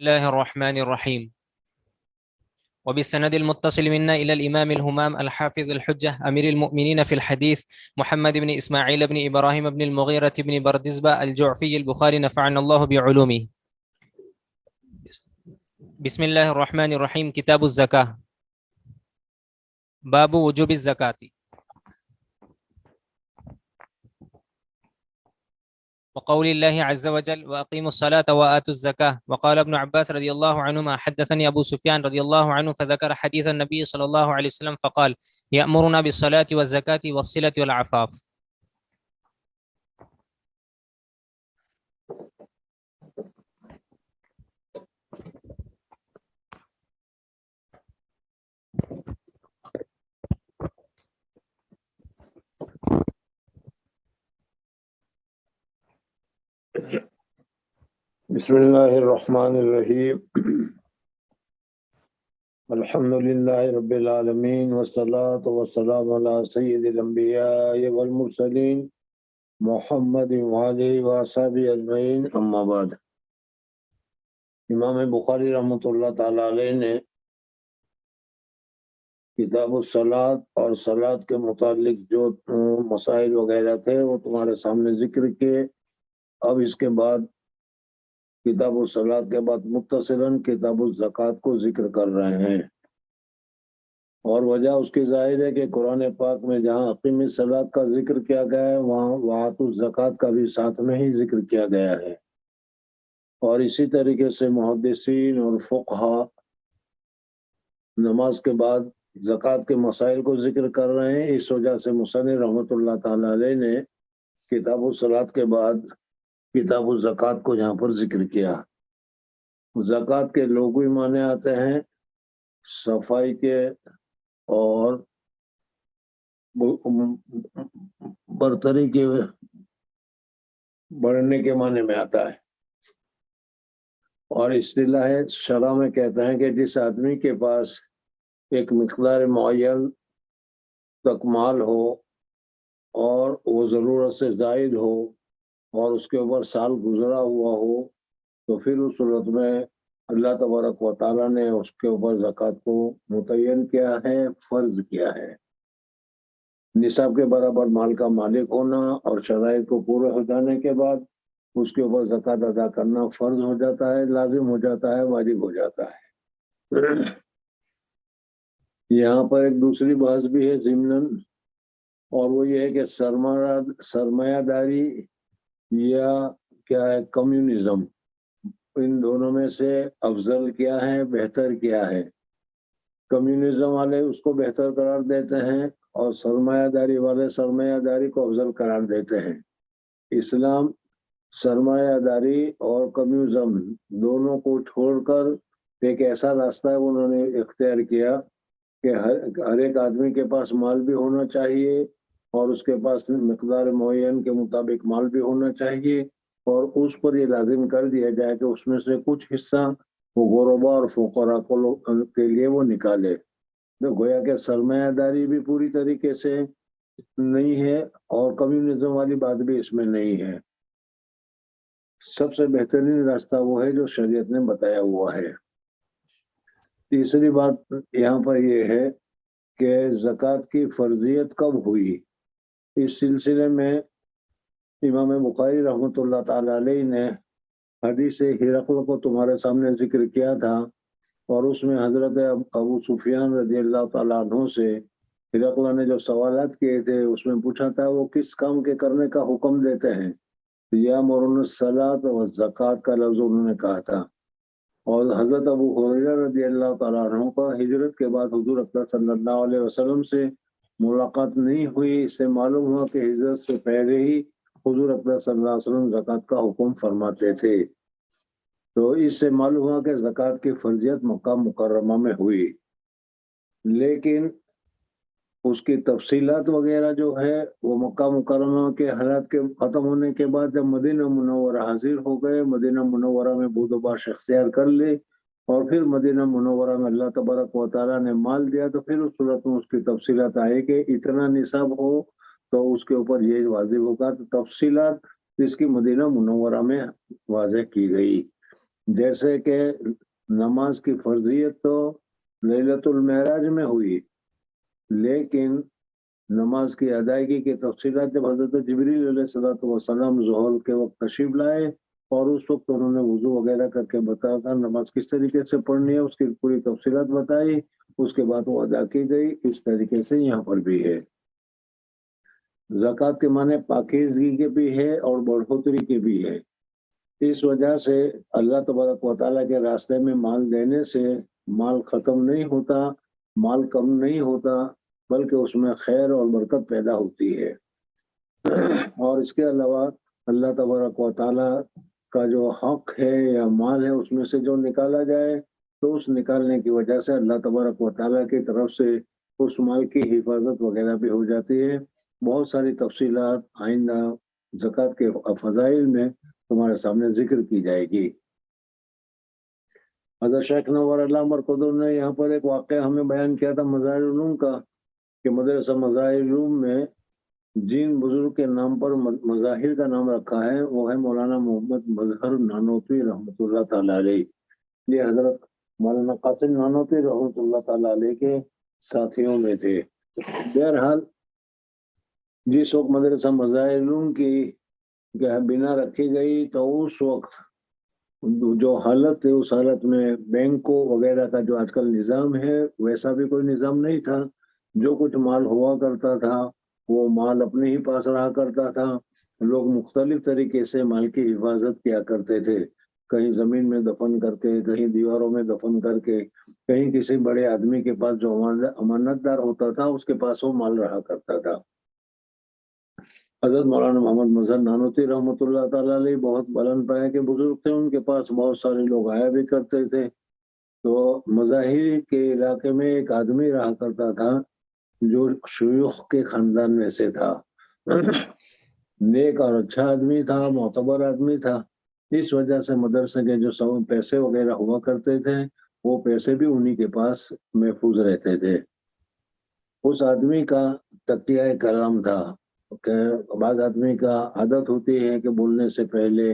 الله الرحمن الرحيم. وبالسند المتصل منا إلى الإمام الهمام الحافظ الحجة أمير المؤمنين في الحديث محمد بن إسماعيل بن إبراهيم بن المغيرة بن بردزبة الجعفي البخاري نفعنا الله بعلومه. بسم الله الرحمن الرحيم. كتاب الزكاة. باب وجوب الزكاة. وقول الله عز وجل وأقيموا الصلاة وآتوا الزكاة. وقال ابن عباس رضي الله عنهما حدثني أبو سفيان رضي الله عنه فذكر حديث النبي صلى الله عليه وسلم فقال يأمرنا بالصلاة والزكاة والصلة والعفاف. بسم الله الرحمن الرحيم. الحمد لله رب العالمين والصلاة والسلام على سيد الأنبياء والمرسلين محمد وآله وصحبه أجمعين اما بعد. امام بخاری رحمۃ اللہ تعالی علیہ نے کتاب الصلاۃ اور صلاۃ کے متعلق جو مسائل وغیرہ تھے وہ تمہارے سامنے ذکر کیے. اب اس کے بعد کتاب الصلاۃ کے بعد متصلاً کتاب الزکوٰۃ کو ذکر کر رہے ہیں، اور وجہ اس کی ظاہر ہے کہ قرآن پاک میں جہاں اقیم الصلاۃ کا ذکر کیا گیا ہے وہاں وآتوا الزکوٰۃ کا بھی ساتھ میں ہی ذکر کیا گیا ہے، اور اسی طریقے سے محدثین اور فقہا نماز کے بعد زکوٰۃ کے مسائل کو ذکر کر رہے ہیں. اس وجہ سے مصنف رحمۃ اللہ تعالی علیہ نے کتاب الصلاۃ کے بعد کتاب الزکوٰۃ کو یہاں پر ذکر کیا. زکوٰۃ کے لغوی معنی آتے ہیں صفائی کے اور برتری کے بڑھنے کے معنی میں آتا ہے، اور اصطلاح شرع میں کہتے ہیں کہ جس آدمی کے پاس ایک مقدار معین تک مال ہو اور وہ ضرورت سے زائد ہو اور اس کے اوپر سال گزرا ہوا ہو تو پھر اس صورت میں اللہ تبارک و تعالیٰ نے اس کے اوپر زکوٰۃ کو متعین کیا ہے، فرض کیا ہے. نصاب کے برابر مال کا مالک ہونا اور شرائط کو پورے ہو جانے کے بعد اس کے اوپر زکوٰۃ ادا کرنا فرض ہو جاتا ہے، لازم ہو جاتا ہے، واجب ہو جاتا ہے. یہاں پر ایک دوسری بحث بھی ہے ضمناً، اور وہ یہ ہے کہ سرمایہ داری یا کیا ہے کمیونزم، ان دونوں میں سے افضل کیا ہے، بہتر کیا ہے. کمیونزم والے اس کو بہتر قرار دیتے ہیں اور سرمایہ داری والے سرمایہ داری کو افضل قرار دیتے ہیں. اسلام سرمایہ داری اور کمیونزم دونوں کو چھوڑ کر ایک ایسا راستہ انہوں نے اختیار کیا کہ ہر ایک آدمی کے پاس مال بھی ہونا چاہیے اور اس کے پاس مقدار معین کے مطابق مال بھی ہونا چاہیے، اور اس پر یہ لازم کر دیا جائے کہ اس میں سے کچھ حصہ وہ غربا اور فقراء کے لیے وہ نکالے. گویا کہ سرمایہ داری بھی پوری طریقے سے نہیں ہے اور کمیونزم والی بات بھی اس میں نہیں ہے. سب سے بہترین راستہ وہ ہے جو شریعت نے بتایا ہوا ہے. تیسری بات یہاں پر یہ ہے کہ زکوٰۃ کی فرضیت کب ہوئی. اس سلسلے میں امام بخاری رحمۃ اللہ تعالی علیہ نے حدیث ہرقل کو تمہارے سامنے ذکر کیا تھا، اور اس میں حضرت ابو سفیان رضی اللہ تعالیٰ عنہ سے ہرقل نے جو سوالات کیے تھے اس میں پوچھا تھا وہ کس کام کے کرنے کا حکم دیتے ہیں. یامرون الصلاۃ والزکوٰۃ کا لفظ انہوں نے کہا تھا. اور حضرت ابو ہریرہ رضی اللہ تعالیٰ عنہ کا ہجرت کے بعد حضور اکرم صلی اللہ علیہ وسلم سے ملاقات نہیں ہوئی، اس سے معلوم ہوا کہ ہجرت سے پہلے ہی حضور اکرم صلی اللہ علیہ وسلم زکوٰۃ کا حکم فرماتے تھے. تو اس سے معلوم ہوا کہ زکوٰۃ کی فرضیت مکہ مکرمہ میں ہوئی، لیکن اس کی تفصیلات وغیرہ جو ہے وہ مکہ مکرمہ کے حالات کے ختم ہونے کے بعد جب مدینہ منورہ حاضر ہو گئے، مدینہ منورہ میں بود و باش اختیار کر لے، اور پھر مدینہ منورہ میں اللہ تبارک و تعالیٰ نے مال دیا تو پھر اس صورت میں اس کی تفصیلات آئی کہ اتنا نصاب ہو تو اس کے اوپر یہ واضح ہوگا. تو تفصیلات اس کی مدینہ منورہ میں واضح کی گئی. جیسے کہ نماز کی فرضیت تو لیلۃ المعراج میں ہوئی، لیکن نماز کی ادائیگی کی تفصیلات جب حضرت جبریل علیہ السلام ظہر کے وقت تشریف لائے اور اس وقت انہوں نے وضو وغیرہ کر کے بتایا تھا نماز کس طریقے سے پڑھنی ہے، اس کی پوری تفصیلات بتائی، اس کے بعد وہ ادا کی گئی۔ اس طریقے سے یہاں پر بھی ہے۔ زکوٰۃ کے معنی پاکیزگی کے بھی ہے اور بڑھوتری کے بھی ہے۔ اس وجہ سے اللہ تبارک و تعالیٰ کے راستے میں مال دینے سے مال ختم نہیں ہوتا، مال کم نہیں ہوتا، بلکہ اس میں خیر اور برکت پیدا ہوتی ہے۔ اور اس کے علاوہ اللہ تبارک و تعالیٰ کا جو حق ہے یا مال ہے اس میں سے جو نکالا جائے تو اس نکالنے کی وجہ سے اللہ تبارک و تعالیٰ کی طرف سے اس مال کی حفاظت وغیرہ بھی ہو جاتی ہے۔ بہت ساری تفصیلات آئندہ زکوٰۃ کے فضائل میں تمہارے سامنے ذکر کی جائے گی۔ حضرت شیخ نور اللہ مرقدر نے یہاں پر ایک واقعہ ہمیں بیان کیا تھا مظاہر العلوم کا، کہ مدرسہ مظاہر العلوم میں جن بزرگ کے نام پر مظاہر کا نام رکھا ہے وہ ہے مولانا محمد مظہر نانوتوی رحمۃ اللہ تعالیٰ علیہ۔ یہ حضرت مولانا قاسم نانوتوی رحمۃ اللہ تعالیٰ علیہ کے ساتھیوں میں تھے۔ بہرحال جس وقت مدرسہ مظاہر العلوم کی بنا رکھی گئی تو اس وقت جو حالت تھی اس حالت میں بینکوں وغیرہ کا جو آج کل نظام ہے ویسا بھی کوئی نظام نہیں تھا۔ جو کچھ مال ہوا کرتا تھا وہ مال اپنے ہی پاس رہا کرتا تھا۔ لوگ مختلف طریقے سے مال کی حفاظت کیا کرتے تھے، کہیں زمین میں دفن کر کے، کہیں دیواروں میں دفن کر کے، کہیں کسی بڑے آدمی کے پاس جو امانت دار ہوتا تھا اس کے پاس وہ مال رہا کرتا تھا۔ حضرت مولانا محمد مظہر نانوتوی رحمۃ اللہ تعالیٰ علیہ بہت بلند پائے کے بزرگ تھے، ان کے پاس بہت سارے لوگ آیا بھی کرتے تھے۔ تو مظاہر کے علاقے میں ایک آدمی رہا کرتا تھا جو شیوخ کے خاندان میں سے تھا، نیک اور اچھا آدمی تھا، معتبر آدمی تھا۔ اس وجہ سے مدرسے کے جو سب پیسے وغیرہ ہوا کرتے تھے وہ پیسے بھی انہی کے پاس محفوظ رہتے تھے۔ اس آدمی کا تکیہ کلام تھا کہ بعض آدمی کا عادت ہوتی ہے کہ بولنے سے پہلے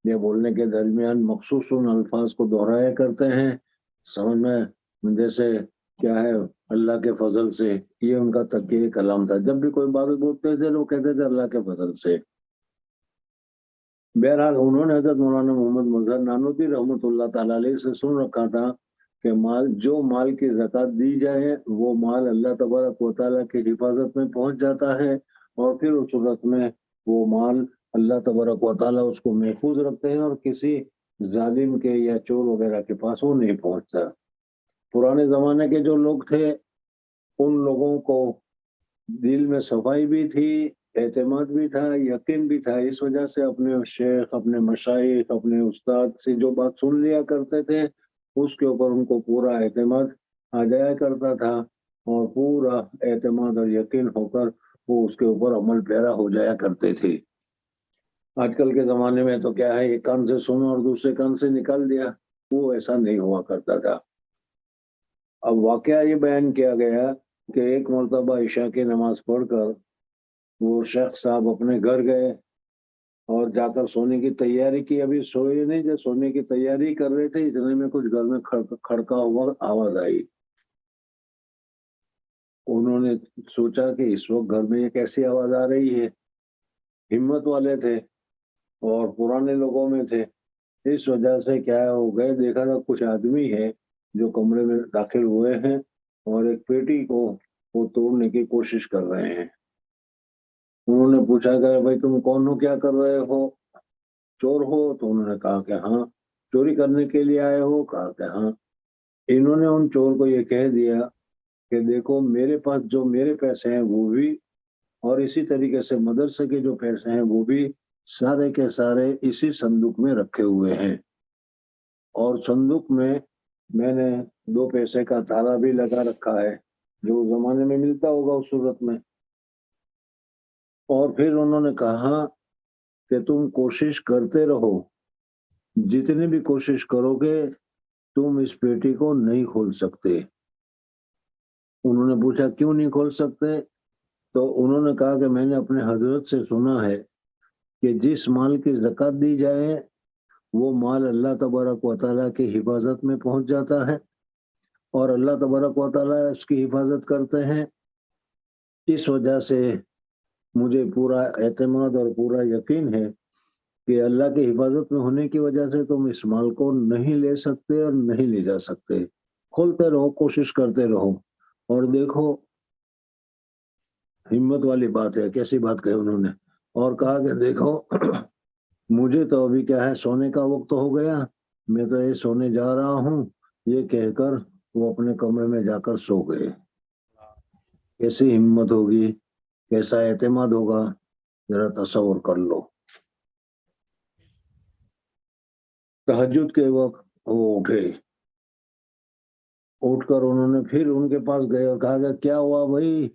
یا بولنے کے درمیان مخصوص ان الفاظ کو دہرایا کرتے ہیں، سمجھ میں جیسے کیا ہے اللہ کے فضل سے، یہ ان کا تکیہ کلام تھا۔ جب بھی کوئی بات بولتے تھے وہ کہتے تھے اللہ کے فضل سے۔ بہرحال انہوں نے حضرت مولانا محمد مظہر نانوتوی رحمۃ اللہ تعالیٰ علیہ سے سن رکھا تھا کہ جو مال کی زکوٰۃ دی جائے وہ مال اللہ تبارک و تعالیٰ کی حفاظت میں پہنچ جاتا ہے، اور پھر اس صورت میں وہ مال اللہ تبارک و تعالیٰ اس کو محفوظ رکھتے ہیں اور کسی ظالم کے یا چور وغیرہ کے پاس وہ نہیں پہنچتا۔ پرانے زمانے کے جو لوگ تھے ان لوگوں کو دل میں صفائی بھی تھی، اعتماد بھی تھا، یقین بھی تھا، اس وجہ سے اپنے شیخ، اپنے مشائخ، اپنے استاد سے جو بات سن لیا کرتے تھے اس کے اوپر ان کو پورا اعتماد آ جایا کرتا تھا، اور پورا اعتماد اور یقین ہو کر وہ اس کے اوپر عمل پیرا ہو جایا کرتے تھے۔ آج کل کے زمانے میں تو کیا ہے، ایک کان سے سنو اور دوسرے کان سے نکال دیا، وہ ایسا نہیں ہوا کرتا تھا۔ اب واقعہ یہ بیان کیا گیا کہ ایک مرتبہ عشاء کی نماز پڑھ کر وہ شیخ صاحب اپنے گھر گئے اور جا کر سونے کی تیاری کی۔ ابھی سوئے نہیں، جب سونے کی تیاری کر رہے تھے اتنے میں کچھ گھر میں کھڑکا ہوا آواز آئی۔ انہوں نے سوچا کہ اس وقت گھر میں یہ کیسی آواز آ رہی ہے۔ ہمت والے تھے اور پرانے لوگوں میں تھے، اس وجہ سے کیا ہو گئے، دیکھا تھا کچھ آدمی ہے جو کمرے میں داخل ہوئے ہیں اور ایک پیٹی کو وہ توڑنے کی کوشش کر رہے ہیں۔ انہوں نے پوچھا کہ بھائی تم کون ہو، کیا کر رہے ہو، چور ہو؟ تو انہوں نے کہا کہ ہاں۔ چوری کرنے کے لیے آئے ہو؟ کہا کہ ہاں۔ انہوں نے ان چور کو یہ کہہ دیا کہ دیکھو میرے پاس جو میرے پیسے ہیں وہ بھی، اور اسی طریقے سے مدرسے کے جو پیسے ہیں وہ بھی، سارے کے سارے اسی صندوق میں رکھے ہوئے ہیں، اور صندوق میں میں نے 2 پیسے کا تالا بھی لگا رکھا ہے جو اس زمانے میں ملتا ہوگا اس صورت میں۔ اور پھر انہوں نے کہا کہ تم کوشش کرتے رہو، جتنی بھی کوشش کرو گے تم اس پیٹی کو نہیں کھول سکتے۔ انہوں نے پوچھا کیوں نہیں کھول سکتے؟ تو انہوں نے کہا کہ میں نے اپنے حضرت سے سنا ہے کہ جس مال کی زکوٰۃ دی جائے وہ مال اللہ تبارک و تعالیٰ کی حفاظت میں پہنچ جاتا ہے اور اللہ تبارک و تعالیٰ اس کی حفاظت کرتے ہیں. اس وجہ سے مجھے پورا اعتماد اور پورا یقین ہے کہ اللہ کی حفاظت میں ہونے کی وجہ سے تم اس مال کو نہیں لے سکتے اور نہیں لے جا سکتے. کھولتے رہو، کوشش کرتے رہو. اور دیکھو ہمت والی بات ہے، کیسی بات کہی انہوں نے. اور کہا کہ دیکھو مجھے تو ابھی کیا ہے، سونے کا وقت ہو گیا، میں تو یہ سونے جا رہا ہوں. یہ کہہ کر وہ اپنے کمرے میں جا کر سو گئے. کیسی ہمت ہوگی، کیسا اعتماد ہوگا، ذرا تصور کر لو. تہجد کے وقت وہ اٹھے، اٹھ کر انہوں نے پھر ان کے پاس گئے اور کہا کہ کیا ہوا بھائی،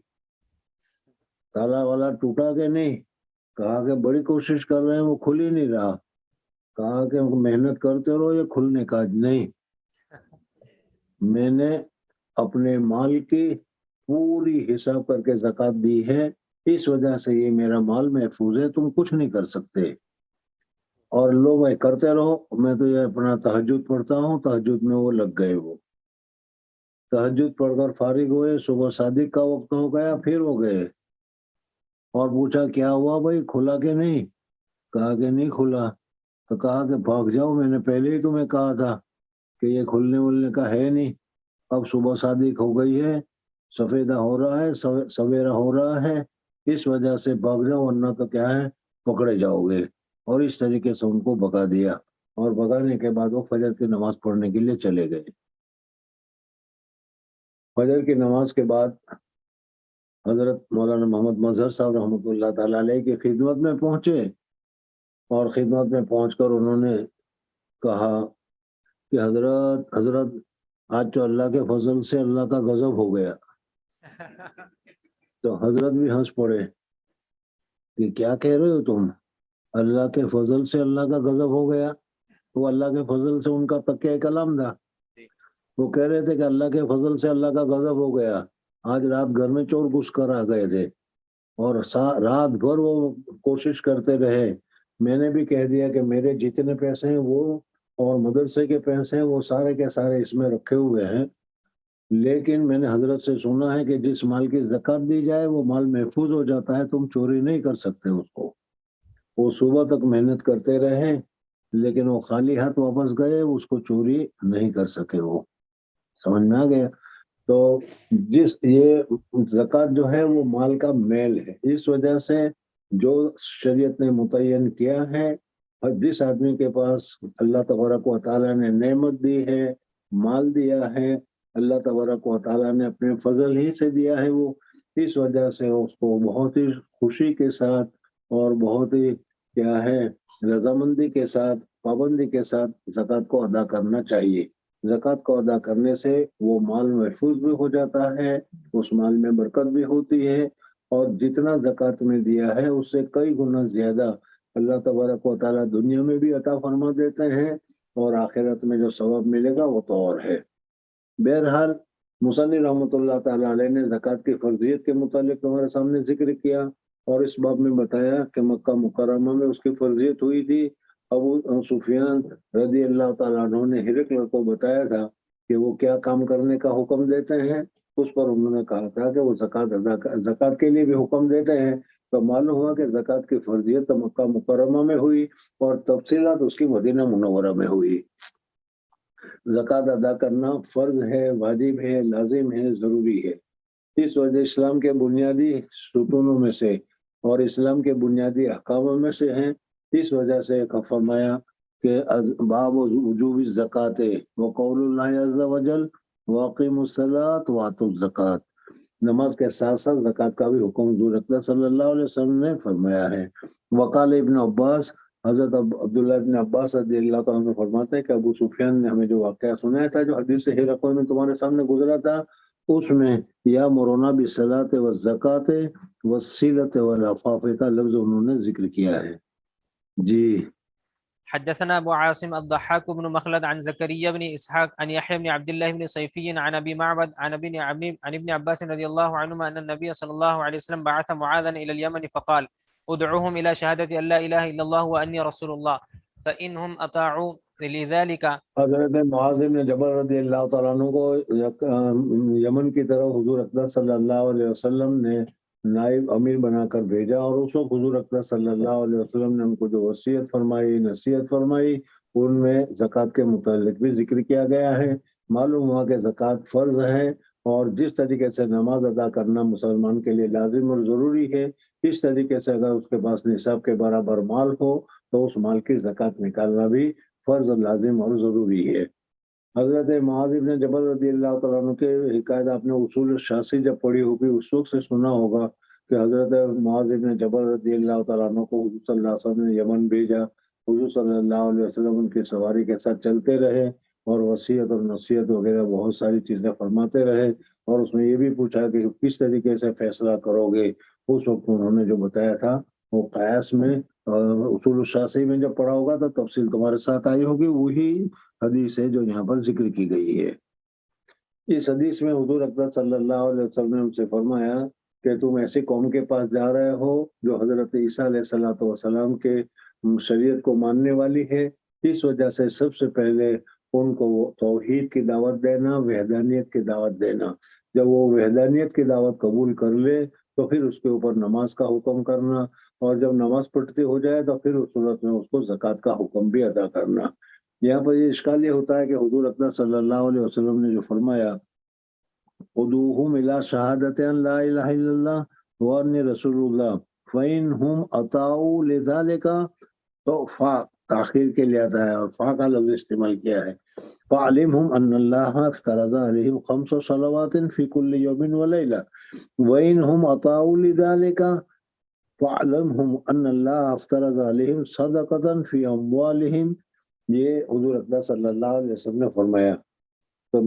تالا والا ٹوٹا کہ نہیں؟ کہا کہ بڑی کوشش کر رہے ہیں، وہ کھل ہی نہیں رہا. کہا کہ محنت کرتے رہو، یہ کھلنے کا نہیں. میں نے اپنے مال کی پوری حساب کر کے زکوٰۃ دی ہے، اس وجہ سے یہ میرا مال محفوظ ہے، تم کچھ نہیں کر سکتے. اور لو بھائی کرتے رہو، میں تو یہ اپنا تہجد پڑھتا ہوں. تہجد میں وہ لگ گئے. وہ تہجد پڑھ کر فارغ ہوئے، صبح صادق کا وقت ہو گیا، پھر وہ گئے اور پوچھا کیا ہوا بھائی، کھلا کہ نہیں؟ کہا کہ نہیں کھلا. تو کہا کہ بھاگ جاؤ، میں نے پہلے ہی تمہیں کہا تھا کہ یہ کھلنے ولنے کا ہے نہیں. اب صبح صادق ہو گئی ہے، سفیدہ ہو رہا ہے، سویرا ہو رہا ہے، اس وجہ سے بھاگ جاؤ، ورنہ تو کیا ہے پکڑے جاؤ گے. اور اس طریقے سے ان کو بھگا دیا. اور بھگانے کے بعد وہ فجر کی نماز پڑھنے کے لیے چلے گئے. فجر کی نماز کے بعد حضرت مولانا محمد مظہر صاحب رحمۃ اللہ تعالیٰ علیہ کی خدمت میں پہنچے. اور خدمت میں پہنچ کر انہوں نے کہا کہ حضرت آج تو اللہ کے فضل سے اللہ کا غضب ہو گیا. تو حضرت بھی ہنس پڑے کہ کیا کہہ رہے ہو تم، اللہ کے فضل سے اللہ کا غضب ہو گیا؟ وہ اللہ کے فضل سے ان کا تکیہ کلام تھا. وہ کہہ رہے تھے کہ اللہ کے فضل سے اللہ کا غضب ہو گیا. آج رات گھر میں چور گھس کر آ گئے تھے اور رات بھر وہ کوشش کرتے رہے. میں نے بھی کہہ دیا کہ میرے جتنے پیسے ہیں وہ اور مدرسے کے پیسے ہیں وہ سارے کے سارے اس میں رکھے ہوئے ہیں، لیکن میں نے حضرت سے سنا ہے کہ جس مال کی زکوٰۃ دی جائے وہ مال محفوظ ہو جاتا ہے، تم چوری نہیں کر سکتے اس کو. وہ صبح تک محنت کرتے رہے لیکن وہ خالی ہاتھ واپس گئے، اس کو چوری نہیں کر سکے. وہ سمجھ میں آ گیا. تو یہ زکوٰۃ جو ہے وہ مال کا میل ہے. اس وجہ سے جو شریعت نے متعین کیا ہے، جس آدمی کے پاس اللہ تبارک و تعالیٰ نے نعمت دی ہے، مال دیا ہے، اللہ تبارک و تعالیٰ نے اپنے فضل ہی سے دیا ہے، وہ اس وجہ سے اس کو بہت ہی خوشی کے ساتھ اور بہت ہی کیا ہے رضامندی کے ساتھ، پابندی کے ساتھ زکوٰۃ کو ادا کرنا چاہیے. زکوٰۃ کو ادا کرنے سے وہ مال محفوظ بھی ہو جاتا ہے، اس مال میں برکت بھی ہوتی ہے، اور جتنا زکوٰۃ میں دیا ہے اس سے کئی گنا زیادہ اللہ تبارک و تعالیٰ دنیا میں بھی عطا فرما دیتے ہیں، اور آخرت میں جو ثواب ملے گا وہ تو اور ہے. بہرحال مصنف رحمۃ اللہ تعالیٰ علیہ نے زکوٰۃ کی فرضیت کے متعلق تمہارے سامنے ذکر کیا، اور اس باب میں بتایا کہ مکہ مکرمہ میں اس کی فرضیت ہوئی تھی. ابو سفیان رضی اللہ تعالیٰ عنہ نے ہرقل کو بتایا تھا کہ وہ کیا کام کرنے کا حکم دیتے ہیں. اس پر انہوں نے کہا تھا کہ وہ زکوٰۃ کے لیے بھی حکم دیتے ہیں. تو معلوم ہوا کہ زکوٰۃ کی فرضیت مکہ مکرمہ میں ہوئی اور تفصیلات اس کی مدینہ منورہ میں ہوئی. زکوٰۃ ادا کرنا فرض ہے، واجب ہے، لازم ہے، ضروری ہے. اس وجہ اسلام کے بنیادی ستونوں میں سے اور اسلام کے بنیادی احکاموں میں سے ہیں. اس وجہ سے فرمایا کہ باب وجوب الزکوٰۃ وقول اللہ عز وجل واقیموا الصلاۃ وآتوا الزکوٰۃ. نماز کے ساتھ ساتھ زکوٰۃ کا بھی حکم حضور اکرم صلی اللہ علیہ وسلم نے فرمایا ہے. وقال ابن عباس، حضرت عبداللہ ابن عباس رضی اللہ تعالیٰ عنہ فرماتے ہیں کہ ابو سفیان نے ہمیں جو واقعہ سنایا تھا، جو حدیث ہرقل میں تمہارے سامنے گزرا تھا، اس میں یامرنا بالصلاۃ والزکوٰۃ والصلۃ والعفاف کا لفظ انہوں نے ذکر کیا ہے. جی. حدثنا ابو عاصم الضحاك بن مخلد عن زكريا بن اسحاق عن يحيى بن عبد الله بن صيفي عن ابي معبد عن ابن عباس رضي الله عنهما ان النبي صلى الله عليه وسلم بعث معاذا الى اليمن فقال ادعوهم الى شهاده ان لا اله الا الله واني رسول الله فإنهم أطاعوا لذلك حضرت معاذ بن جبل رضی اللہ تعالیٰ عنہ کو یمن کی طرف حضور اقدس صلی اللہ علیہ وسلم نے نائب امیر بنا کر بھیجا، اور اس وقت حضور اقدس صلی اللہ علیہ وسلم نے ان کو جو وصیت فرمائی، نصیحت فرمائی، ان میں زکوٰۃ کے متعلق بھی ذکر کیا گیا ہے۔ معلوم ہوا کہ زکوٰۃ فرض ہے، اور جس طریقے سے نماز ادا کرنا مسلمان کے لیے لازم اور ضروری ہے، اس طریقے سے اگر اس کے پاس نصاب کے برابر مال ہو تو اس مال کی زکوٰۃ نکالنا بھی فرض، لازم اور ضروری ہے۔ حضرت معاذ بن جبل رضی اللہ تعالیٰ عنہ کے حکایت آپ نے اصول الشاسی جب پڑھی ہوگی اس وقت سے سنا ہوگا کہ حضرت معاذ بن جبل رضی اللہ تعالیٰ عنہ کو حضور صلی اللہ علیہ وسلم نے یمن بھیجا، حضور صلی اللہ علیہ وسلم ان کی سواری کے ساتھ چلتے رہے اور وصیت اور نصیحت وغیرہ بہت ساری چیزیں فرماتے رہے، اور اس میں یہ بھی پوچھا کہ کس طریقے سے فیصلہ کرو گے۔ اس وقت انہوں نے جو بتایا تھا وہ قیاس میں اصول الشاسی میں جب پڑھا ہوگا تو تفصیل تمہارے ساتھ آئی ہوگی، وہی حدیث ہے جو یہاں پر ذکر کی گئی ہے۔ اس حدیث میں حضور اقدس صلی اللہ علیہ وسلم نے ان سے فرمایا کہ تم ایسی قوم کے پاس جا رہے ہو جو حضرت عیسیٰ علیہ الصلوۃ والسلام کے شریعت کو ماننے والی ہے، اس وجہ سے سب سے پہلے ان کو توحید کی دعوت دینا، وحدانیت کی دعوت دینا۔ جب وہ وحدانیت کی دعوت قبول کر لے تو پھر اس کے اوپر نماز کا حکم کرنا، اور جب نماز پڑھتی ہو جائے تو پھر اس صورت میں اس کو زکوٰۃ کا حکم بھی ادا کرنا۔ یہاں پر یہ اشکال یہ ہوتا ہے کہ حضور اقدس صلی اللہ علیہ وسلم نے جو فرمایا ادعوہم الی شہادت ان لا الہ الا اللہ وانی رسول اللہ فإنہم اطاعوا لذلک، تو فا تاخیر کے لیے آتا ہے اور فا کا لفظ استعمال کیا ہے۔ فعلمہم ان اللہ افترض علیہم 5 صلوات فی کل یوم ولیلہ وإنہم اطاعوا لذلک فعلمہم ان اللہ افترض علیہم صدقۃ فی اموالہم۔ یہ حضور اقدس صلی اللہ علیہ وسلم نے فرمایا۔ تو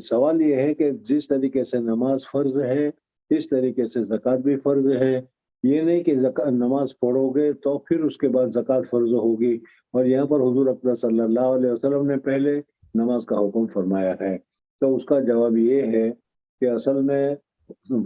سوال یہ ہے کہ جس طریقے سے نماز فرض ہے اس طریقے سے زکوٰۃ بھی فرض ہے، یہ نہیں کہ نماز پڑھو گے تو پھر اس کے بعد زکوٰۃ فرض ہوگی، اور یہاں پر حضور اقدس صلی اللہ علیہ وسلم نے پہلے نماز کا حکم فرمایا ہے۔ تو اس کا جواب یہ ہے کہ اصل میں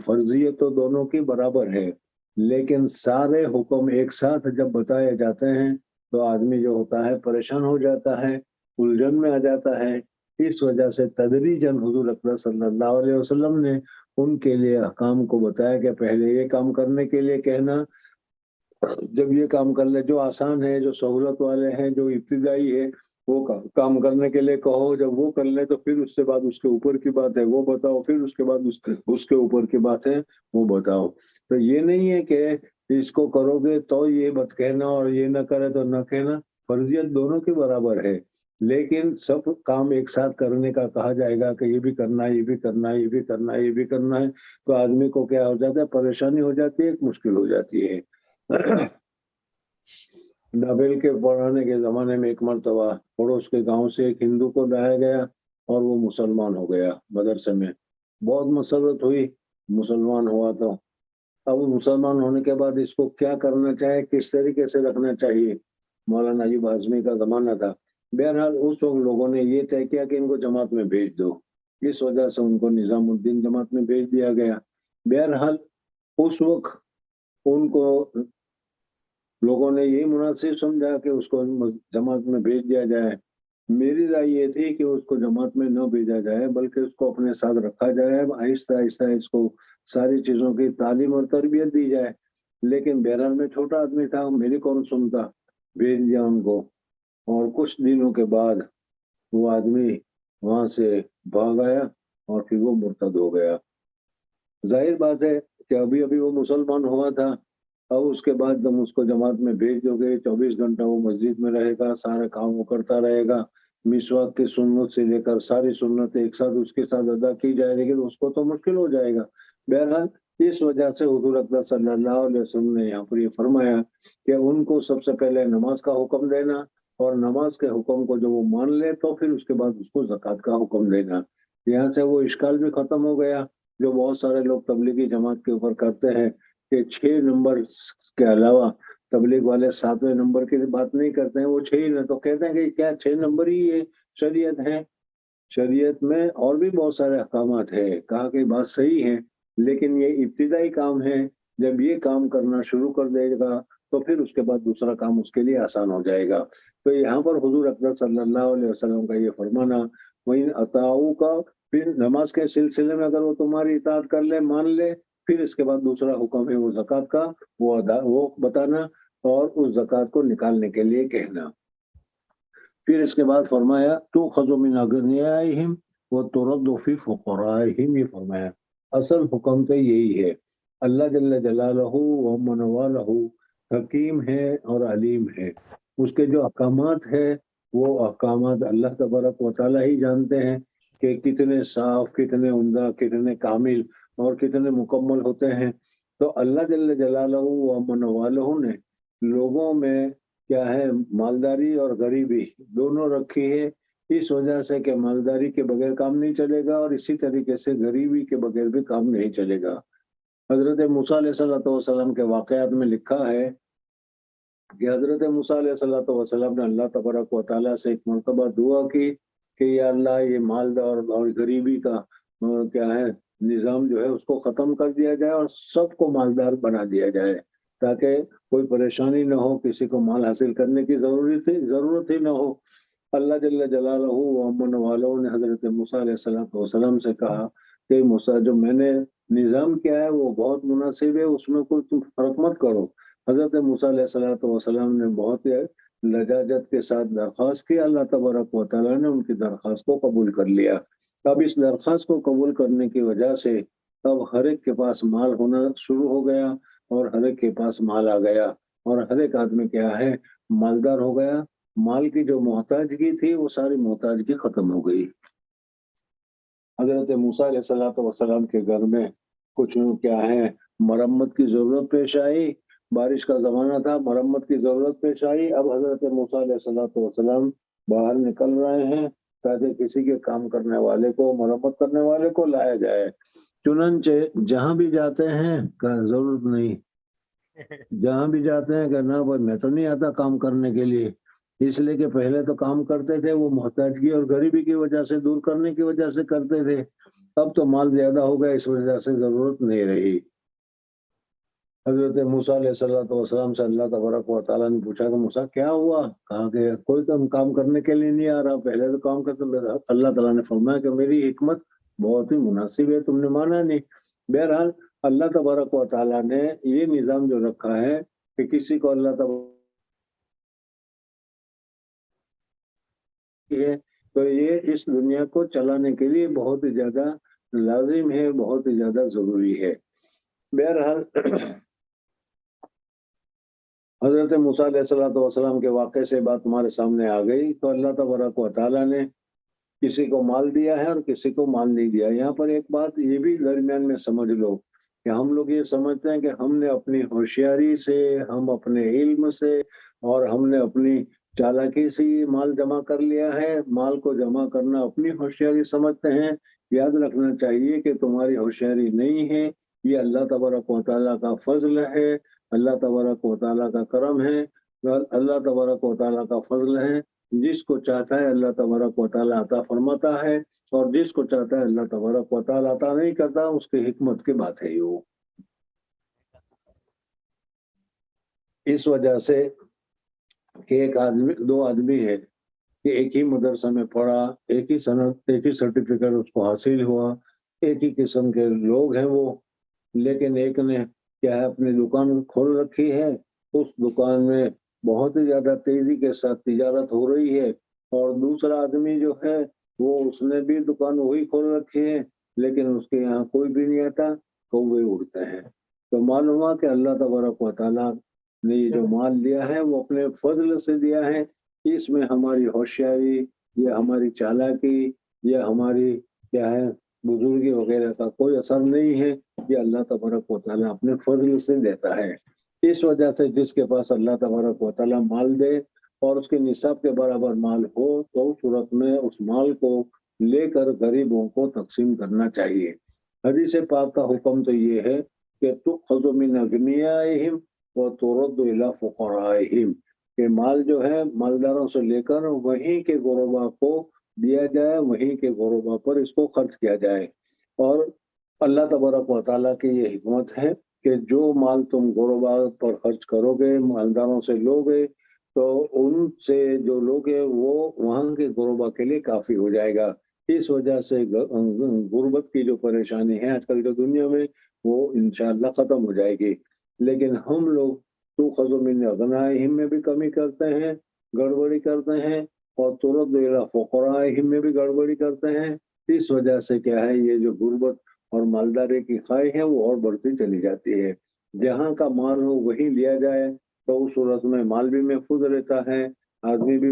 فرضیت تو دونوں کی برابر ہے، لیکن سارے حکم ایک ساتھ جب بتائے جاتے ہیں تو آدمی جو ہوتا ہے پریشان ہو جاتا ہے، الجھن میں آ جاتا ہے۔ اس وجہ سے تدریجاً حضور اکرم صلی اللہ علیہ وسلم نے ان کے لیے احکام کو بتایا کہ پہلے یہ کام کرنے کے لیے کہنا، جب یہ کام کر لے جو آسان ہے، جو سہولت والے ہیں، جو ابتدائی ہے وہ کام کرنے کے لیے کہو، جب وہ کر لے تو پھر اس سے بعد اس کے اوپر کی بات ہے وہ بتاؤ، پھر اس کے بعد اس کے اوپر کی بات ہے وہ بتاؤ۔ تو یہ نہیں ہے کہ اس کو کرو گے تو یہ مت کہنا اور یہ نہ کرے تو نہ کہنا، فرضیت دونوں کے برابر ہے، لیکن سب کام ایک ساتھ کرنے کا کہا جائے گا کہ یہ بھی کرنا ہے، یہ بھی کرنا ہے، یہ بھی کرنا ہے، یہ بھی کرنا ہے، تو آدمی کو کیا ہو جاتا ہے، پریشانی ہو جاتی ہے، ایک مشکل ہو جاتی ہے۔ نابل کے پڑھانے کے زمانے میں ایک مرتبہ پڑوس کے گاؤں سے ایک ہندو کو لایا گیا اور وہ مسلمان ہو گیا مدرسے میں، بہت مسرت ہوئی، مسلمان ہوا تو اب مسلمان ہونے کے بعد اس کو کیا کرنا چاہیے، کس طریقے سے رکھنا چاہیے، مولانا ایوب اعظمی کا زمانہ تھا۔ بہرحال اس وقت لوگوں نے یہ طے کیا کہ ان کو جماعت میں بھیج دو، اس وجہ سے ان کو نظام الدین جماعت میں بھیج دیا گیا۔ بہرحال اس وقت ان کو لوگوں نے یہی مناسب سمجھا کہ اس کو جماعت میں بھیج دیا جائے۔ میری رائے یہ تھی کہ اس کو جماعت میں نہ بھیجا جائے، بلکہ اس کو اپنے ساتھ رکھا جائے، آہستہ آہستہ اس کو ساری چیزوں کی تعلیم اور تربیت دی جائے۔ لیکن بہرحال میں چھوٹا آدمی تھا، میری کون سنتا، بھیج دیا ان کو، اور کچھ دنوں کے بعد وہ آدمی وہاں سے بھاگ آیا اور پھر وہ مرتد ہو گیا۔ ظاہر بات ہے کہ ابھی ابھی وہ مسلمان ہوا تھا، اب اس کے بعد جب اس کو جماعت میں بھیج دو گے، 24 گھنٹہ وہ مسجد میں رہے گا، سارے کام وہ کرتا رہے گا، مسواک کی سنت سے لے کر ساری سنتیں ایک ساتھ اس کے ساتھ ادا کی جائے گی تو اس کو تو مشکل ہو جائے گا۔ بہرحال اس وجہ سے حضور اکرم صلی اللہ علیہ وسلم نے یہاں پر یہ فرمایا کہ ان کو سب سے پہلے نماز کا حکم دینا، اور نماز کے حکم کو جو وہ مان لے تو پھر اس کے بعد اس کو زکوٰۃ کا حکم دینا۔ یہاں سے وہ اشکال بھی ختم ہو گیا جو بہت سارے لوگ تبلیغی جماعت کے اوپر کرتے ہیں کہ 6 نمبر کے علاوہ تبلیغ والے 7ویں نمبر کی بات نہیں کرتے ہیں، وہ 6 ہی، تو کہتے ہیں کہ کیا 6 نمبر ہی یہ شریعت ہے؟ شریعت میں اور بھی بہت سارے احکامات ہیں، کہا کہ بات صحیح ہے، لیکن یہ ابتدائی کام ہے، جب یہ کام کرنا شروع کر دے گا تو پھر اس کے بعد دوسرا کام اس کے لیے آسان ہو جائے گا. تو یہاں پر حضور اکرم صلی اللہ علیہ وسلم کا یہ فرمانا وَإِنْ أَطَاعُوكَ، پھر نماز کے سلسلے میں اگر وہ تمہاری اطاعت کر لے، مان لے، پھر اس کے بعد دوسرا حکم ہے وہ زکوٰۃ کا، وہ بتانا اور اس زکوٰۃ کو نکالنے کے لیے کہنا. پھر اس کے بعد فرمایا تُؤْخَذُ مِنْ أَغْنِيَائِهِمْ وَتُرَدُّ فِي فُقَرَائِهِمْ. یہ فرمایا اصل حکم تو یہی ہے. اللہ جل جلالہ ومن والہ حکیم ہے اور علیم ہے. اس کے جو احکامات ہے وہ احکامات اللہ تبارک و تعالیٰ ہی جانتے ہیں کہ کتنے صاف، کتنے عمدہ، کتنے کامل اور کتنے مکمل ہوتے ہیں. تو اللہ جل جلالہ ومن والہ نے لوگوں میں کیا ہے مالداری اور غریبی دونوں رکھی ہے، اس وجہ سے کہ مالداری کے بغیر کام نہیں چلے گا اور اسی طریقے سے غریبی کے بغیر بھی کام نہیں چلے گا. حضرت موسیٰ علیہ السلام کے واقعات میں لکھا ہے کہ حضرت موسیٰ علیہ السلام نے اللہ تبارک و تعالیٰ سے ایک مرتبہ دعا کی کہ یا اللہ یہ مالدار اور غریبی کا کیا ہے نظام جو ہے اس کو ختم کر دیا جائے اور سب کو مالدار بنا دیا جائے تاکہ کوئی پریشانی نہ ہو، کسی کو مال حاصل کرنے کی ضرورت ہی نہ ہو. اللہ جل جلالہ ومن والہ نے حضرت موسیٰ علیہ السلام سے کہا کہ موسیٰ جو میں نے نظام کیا ہے وہ بہت مناسب ہے، اس میں کوئی تم فرق مت کرو. حضرت موسیٰ علیہ السلام نے بہت لجاجت کے ساتھ درخواست کی. اللہ تبارک و تعالیٰ نے ان کی درخواست کو قبول کر لیا. اب اس درخواست کو قبول کرنے کی وجہ سے اب ہر ایک کے پاس مال ہونا شروع ہو گیا اور ہر ایک کے پاس مال آ گیا اور ہر ایک آدمی کیا ہے مالدار ہو گیا. مال کی جو محتاجگی تھی وہ ساری محتاجگی ختم ہو گئی. حضرت موسیٰ علیہ السلام کے گھر میں کچھ کیا ہے مرمت کی ضرورت پیش آئی. بارش کا زمانہ تھا، مرمت کی ضرورت پیش آئی. اب حضرت موسیٰ علیہ السلام باہر نکل رہے ہیں تاکہ کسی کے کام کرنے والے کو، مرمت کرنے والے کو لایا جائے. چنانچہ جہاں بھی جاتے ہیں کہ ضرورت نہیں، جہاں بھی جاتے ہیں کہ نہ بھائی میں تو نہیں آتا کام کرنے کے لیے، اس لیے کہ پہلے تو کام کرتے تھے وہ محتاجگی اور غریبی کی وجہ سے دور کرنے کی وجہ سے کرتے تھے. اب تو مال زیادہ ہو گیا اس وجہ سے ضرورت نہیں رہی. حضرت موسیٰ علیہ السلام سے اللہ تبارک و تعالیٰ نے پوچھا کہ موسیٰ کیا ہوا؟ کہا کہ کوئی کام کرنے کے لیے نہیں آ رہا، پہلے تو کام کرتے. اللہ تعالیٰ نے فرمایا کہ میری حکمت بہت ہی مناسب ہے، تم نے مانا نہیں. بہرحال اللہ تبارک و تعالیٰ نے یہ نظام جو رکھا ہے کہ کسی کو اللہ تبارک ہے تو یہ اس دنیا کو چلانے کے لیے بہت ہی زیادہ لازم ہے، بہت ہی زیادہ ضروری ہے. بہرحال حضرت موسیٰ علیہ السلام کے واقعے سے بات تمہارے سامنے آ گئی. تو اللہ تبارک و تعالیٰ نے کسی کو مال دیا ہے اور کسی کو مال نہیں دیا. یہاں پر ایک بات یہ بھی درمیان میں سمجھ لو کہ ہم لوگ یہ سمجھتے ہیں کہ ہم نے اپنی ہوشیاری سے، ہم اپنے علم سے اور ہم نے اپنی چالاکی سے یہ مال جمع کر لیا ہے. مال کو جمع کرنا اپنی ہوشیاری سمجھتے ہیں. یاد رکھنا چاہیے کہ تمہاری ہوشیاری نہیں ہے، یہ اللہ تبارک و تعالیٰ کا فضل ہے، اللہ تبارک و تعالیٰ کا کرم ہے، اللہ تبارک و تعالیٰ کا فضل ہے. جس کو چاہتا ہے اللہ تبارک و تعالیٰ عطا فرماتا ہے اور جس کو چاہتا ہے اللہ تبارک و تعالیٰ عطا نہیں کرتا، اس کی حکمت کی بات ہے. وہ اس وجہ سے کہ دو آدمی ہے کہ ایک ہی مدرسہ میں پڑھا، ایک ہی سند، ایک ہی سرٹیفکیٹ اس کو حاصل ہوا، ایک ہی قسم کے لوگ ہیں وہ، لیکن ایک نے کیا ہے اپنی دکان کھول رکھی ہے، اس دکان میں بہت ہی زیادہ تیزی کے ساتھ تجارت ہو رہی ہے، اور دوسرا آدمی جو ہے وہ اس نے بھی دکان وہی کھول رکھی ہے لیکن اس کے یہاں کوئی بھی نہیں آتا، کوے اڑتے ہیں. تو معلوم ہوا کہ اللہ تبارک و تعالیٰ نے یہ جو مال دیا ہے وہ اپنے فضل سے دیا ہے. اس میں ہماری ہوشیاری یا ہماری چالاکی یا ہماری کیا ہے بزرگی وغیرہ کا کوئی اثر نہیں ہے. یہ اللہ تبارک و تعالیٰ اپنے فضل سے دیتا ہے. اس وجہ سے جس کے پاس اللہ تبارک و تعالیٰ مال دے اور اس کے نصاب کے برابر مال ہو تو اس صورت میں اس مال کو لے کر غریبوں کو تقسیم کرنا چاہیے. حدیث پاک کا حکم تو یہ ہے کہ تؤخذ من اغنیائہم وترد الی فقرائہم، کہ مال جو ہے مالداروں سے لے کر وہیں کے غربا کو دیا جائے، وہیں کے غربا پر اس کو خرچ کیا جائے. اور اللہ تبارک و تعالیٰ کی یہ حکمت ہے کہ جو مال تم غربا پر خرچ کرو گے، مالداروں سے لو گے، تو ان سے جو لوگ ہیں وہ وہاں کے غربا کے لیے کافی ہو جائے گا۔ اس وجہ سے غربت کی جو پریشانی ہے آج کل کی دنیا میں وہ انشاءاللہ ختم ہو جائے گی۔ لیکن ہم لوگ تو خزو من اغنائہم میں بھی کمی کرتے ہیں، گڑبڑی کرتے ہیں، اور ترد الی فقرائہم میں بھی گڑبڑی کرتے ہیں۔ اس وجہ سے کیا ہے، یہ جو غربت اور مالداری کی خواہش ہے وہ اور بڑھتی چلی جاتی ہے۔ جہاں کا مال ہو وہیں لیا جائے تو اس صورت میں مال بھی محفوظ رہتا ہے، آدمی بھی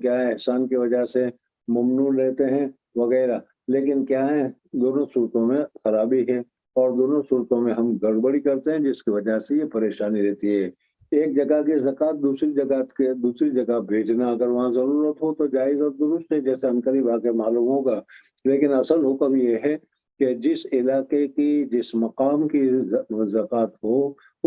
کیا ہے احسان کی وجہ سے ممنون رہتے ہیں وغیرہ۔ لیکن کیا ہے، دونوں صورتوں میں خرابی ہے اور دونوں صورتوں میں ہم گڑبڑی کرتے ہیں، جس کی وجہ سے یہ پریشانی رہتی ہے۔ ایک جگہ کی زکوٰۃ دوسری جگہ بھیجنا اگر وہاں ضرورت ہو تو جائز اور درست ہے، جیسے ہم قریب آ کے معلوم ہوگا۔ لیکن اصل حکم یہ ہے کہ جس علاقے کی جس مقام کی زکوٰۃ ہو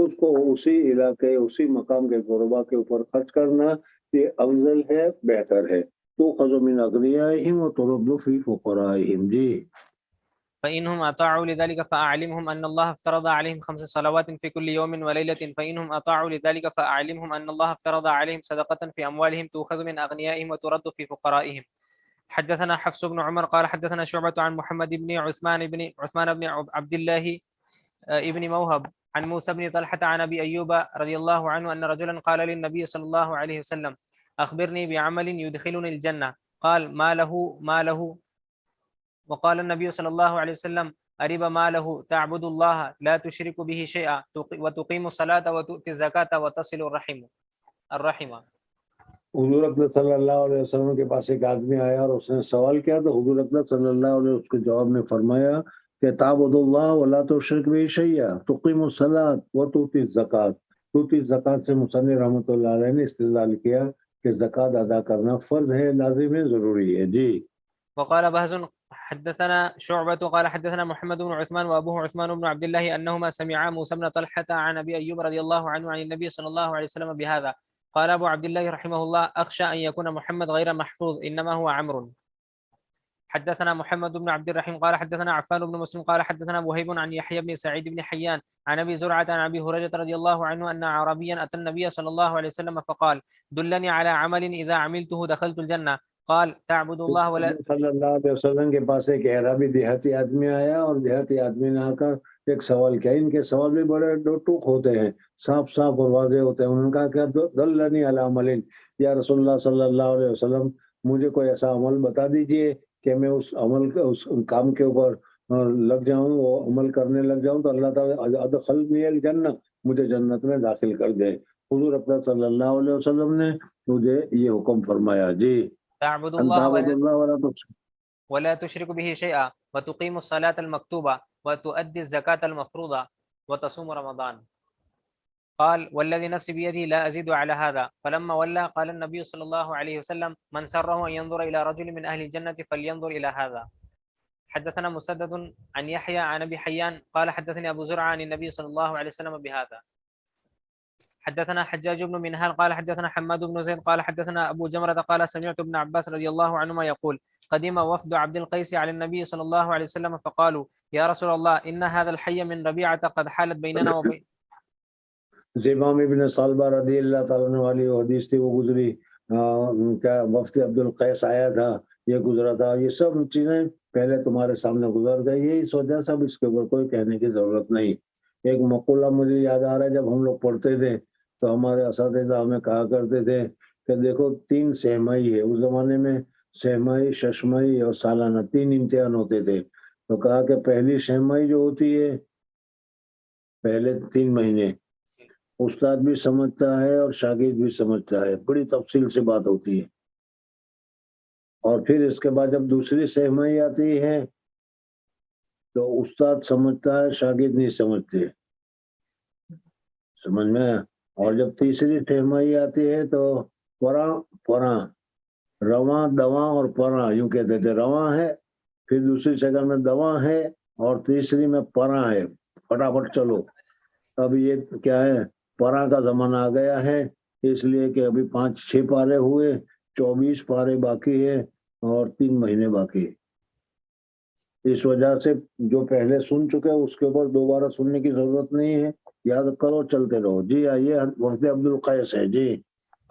اس کو اسی علاقے اسی مقام کے غربا کے اوپر خرچ کرنا یہ افضل ہے، بہتر ہے۔ تو خذ من اغنیائہم وترد فی فقرائہم۔ جی فإنهم أطاعوا لذلك فأعلمهم أن الله افترض عليهم 5 صلوات في كل يوم وليلة فإنهم أطاعوا لذلك فأعلمهم أن الله افترض عليهم صدقة في أموالهم تؤخذ من أغنيائهم وترد في فقرائهم. حدثنا حفص بن عمر قال حدثنا شعبة عن محمد بن عثمان بن عبد الله ابن موهب عن موسى بن طلحة عن أبي أيوب رضي الله عنه أن رجلا قال للنبي صلى الله عليه وسلم أخبرني بعمل يدخلني الجنة، قال ما له؟ وقال النبي صلى الله عليه وسلم أرب ما له، تعبد الله لا تشرك به شيئا وتقيم الصلاة وتؤتي الزكاة وتصل الرحم۔ حضور اکرم صلی اللہ علیہ وسلم کے پاس ایک آدمی آیا اور اس نے سوال کیا تو حضور اکرم صلی اللہ علیہ وسلم اس کے جواب میں فرمایا کہ تعبد اللہ ولا تشرک به شیئا تقیم الصلاۃ وتؤتی الزکاۃ۔ تؤتی الزکاۃ سے مصنف رحمۃ اللہ علیہ نے استدلال کیا کہ زکوٰۃ ادا کرنا فرض ہے، لازم ہے، ضروری ہے۔ جی وقال بهز حدثنا شعبة قال حدثنا محمد بن عثمان وأبوه عثمان بن عبد الله أنهما سمعا موسى بن طلحة عن أبي أيوب رضي الله عنه عن النبي صلى الله عليه وسلم بهذا. قال أبو عبد الله رحمه الله أخشى أن يكون محمد غير محفوظ إنما هو عمرو. حدثنا محمد بن عبد الرحيم قال حدثنا عفان بن مسلم قال حدثنا وهيب عن يحيى بن سعيد بن حيان عن أبي زرعة عن أبي هريرة رضي الله عنه أن عربيا أتى النبي صلى الله عليه وسلم فقال دلني على عمل إذا عملته دخلت الجنة، قال تعبد الله ولا صلی اللہ علیہ وسلم کے پاس ایک عربی دیہاتی آدمی آیا اور دیہاتی آدمی نے آ کر ایک سوال کیا۔ ان کے سوال بھی بڑے ٹوک ہوتے ہیں، صاف صاف اور واضح ہوتے ہیں۔ انہوں نے کہا کہ دلنی علی عمل، یا رسول اللہ صلی اللہ علیہ وسلم مجھے کوئی ایسا عمل بتا دیجئے کہ میں اس عمل اس کام کے اوپر لگ جاؤں، وہ عمل کرنے لگ جاؤں تو اللہ تعالیٰ ادخلنی الجنہ، مجھے جنت میں داخل کر دے۔ حضور اکرم صلی اللہ علیہ وسلم نے مجھے یہ حکم فرمایا۔ جی تعبد ان تعبد الله اللہ ولا تشرك به شيئا وتقيم الصلاة المكتوبة وتؤدي الزكاة المفروضة وتصوم رمضان. قال والذي نفسي بيده لا أزيد على هذا. فلما ولى قال النبي صلى الله عليه وسلم من سره أن ينظر إلى رجل من أهل الجنة فلينظر إلى هذا. حدثنا مسدد عن يحيى عن أبي حيان قال حدثني أبو زرعة عن النبي صلى الله عليه وسلم بهذا. حدثنا حجاج بن منهال قال حدثنا حماد بن زيد قال حدثنا أبو جمرة قال سمعت ابن عباس رضي الله عنهما يقول قدم وفد عبد القيس على النبي صلى الله عليه وسلم فقالوا يا رسول الله إن هذا الحي من ربيعة قد حالت بيننا وبين زمام ابن صالبہ رضی اللہ تعالیٰ عنہ والی حدیث تھی، وہ گزری کیا وفد عبد القیس آیا تھا، یہ گزرا تھا، یہ سب چیزیں پہلے تمہارے سامنے گزر گئی ہے، اس وجہ سے اب اس کے اوپر کوئی کہنے کی ضرورت نہیں۔ ایک مقولہ مجھے یاد آ رہا ہے، جب ہم لوگ پڑھتے تھے تو ہمارے اساتذہ ہمیں کہا کرتے تھے کہ دیکھو 3 سہمائی ہے، اس زمانے میں سہمائی، ششمائی اور سالانہ 3 امتحان ہوتے تھے۔ تو کہا کہ پہلی سہمائی جو ہوتی ہے پہلے 3 مہینے استاد بھی سمجھتا ہے اور شاگرد بھی سمجھتا ہے، بڑی تفصیل سے بات ہوتی ہے، اور پھر اس کے بعد جب دوسری سہمائی آتی ہے تو استاد سمجھتا ہے، شاگرد نہیں سمجھتے، سمجھ میں۔ اور جب تیسری سہمائی آتی ہے تو پراں رواں دواں اور پراں یوں کہتے تھے، رواں ہے، پھر دوسری شکل میں دواں ہے اور تیسری میں پراں ہے، پھٹافٹ چلو۔ اب یہ کیا ہے، پراں کا زمانہ آ گیا ہے، اس لیے کہ ابھی 5-6 پارے ہوئے، 24 پارے باقی ہے اور 3 مہینے باقی ہے۔ اس وجہ سے جو پہلے سن چکے اس کے اوپر دوبارہ سننے کی ضرورت نہیں ہے، یاد کرو چلتے رہو. جی آئیے وفد عبد القیس ہے. جی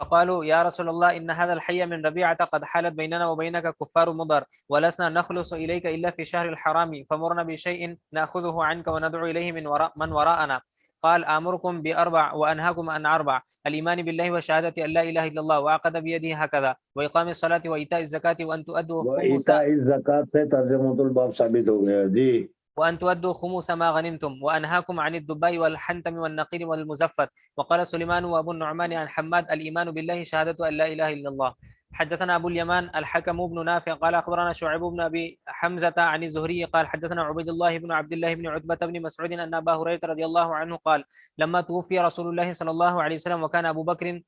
فقالوا يا رسول الله إن هذا الحي من ربيعة قد حالت بيننا وبينك كفار مضر ولسنا نخلص إليك إلا في شهر الحرام فمرنا بشيء نأخذه عنك وندعو إليه من وراءنا. قال آمركم بأربع وأنهاكم عن أربع: الإيمان بالله وشهادة أن لا إله إلا الله وعقد بيده هكذا وإقام الصلاة وإيتاء الزكاة وأن تؤدوا خمس وإيتاء الزکات سے ترجمۃ الباب ثابت ہو گیا. جی وأن تؤدوا خمس ما غنمتم وأنهاكم عن الدباء والحنتم والنقير والمزفت. وقال سليمان وأبو النعمان عن حماد: الإيمان بالله شهادة أن لا إله إلا الله. حدثنا أبو اليمان الحكم بن نافع قال أخبرنا شعيب بن أبي حمزة عن الزهري قال حدثنا عبيد الله بن عبد الله بن عتبة بن مسعود أن أبا هريرة رضي الله عنه قال: لما توفي رسول الله صلى الله عليه وسلم وكان أبو بكر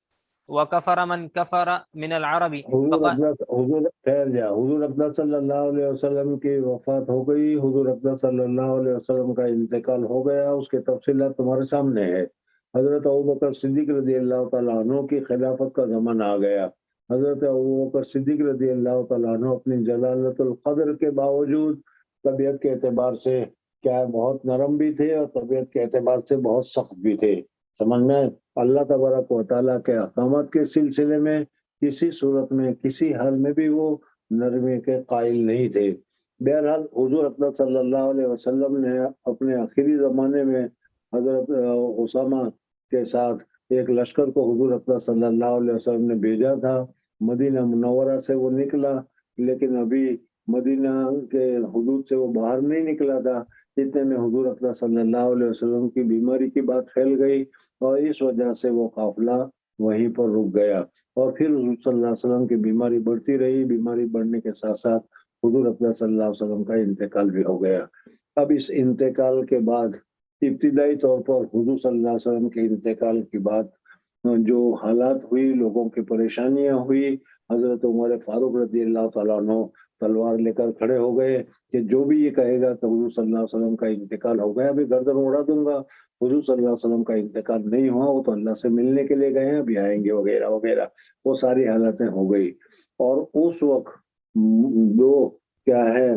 وكفر من كفر من العرب حضور اقدس صلی اللہ علیہ وسلم کی وفات ہو گئی، حضور اقدس صلی اللہ علیہ وسلم کا انتقال ہو گیا. اس کے تفصیلات تمہارے سامنے ہے. حضرت ابوبکر صدیق رضی اللہ تعالیٰ عنہ کی خلافت کا زمانہ آ گیا. حضرت ابوبکر صدیق رضی اللہ تعالیٰ عنہ اپنی جلالت القدر کے باوجود طبیعت کے اعتبار سے کیا بہت نرم بھی تھے اور طبیعت کے اعتبار سے بہت سخت بھی تھے. سمجھ میں اللہ تبارک و تعالیٰ کے احکامات کے سلسلے میں کسی صورت میں کسی حال میں بھی وہ نرمی کے قائل نہیں تھے. بہرحال حضور اقدس صلی اللہ علیہ وسلم نے اپنے آخری زمانے میں حضرت اسامہ کے ساتھ ایک لشکر کو حضور اقدس صلی اللہ علیہ وسلم نے بھیجا تھا. مدینہ منورہ سے وہ نکلا لیکن ابھی مدینہ کے حدود سے وہ باہر نہیں نکلا تھا. اتنے میں حضور اقدس صلی اللہ علیہ وسلم کی بیماری کی بات پھیل گئی اور اس وجہ سے وہ قافلہ وہیں پر رک گیا. اور پھر حضور صلی اللہ علیہ وسلم کی بیماری بڑھتی رہی. بیماری بڑھنے کے ساتھ ساتھ حضور اقدس صلی اللہ علیہ وسلم کا انتقال بھی ہو گیا. اب اس انتقال کے بعد ابتدائی طور پر حضور صلی اللہ علیہ وسلم کے انتقال کے بعد جو حالات ہوئی، لوگوں کی پریشانیاں ہوئی، حضرت عمر فاروق رضی اللہ تعالیٰ عنہ تلوار لے کر کھڑے ہو گئے کہ جو بھی یہ کہے گا کہ حضور صلی اللہ علیہ وسلم کا انتقال ہو گیا، بھی گردن اڑا دوں گا. حضور صلی اللہ علیہ وسلم کا انتقال نہیں ہوا، وہ تو اللہ سے ملنے کے لیے گئے ہیں، ابھی آئیں گے وغیرہ وغیرہ. وہ ساری حالتیں ہو گئی. اور اس وقت دو کیا ہے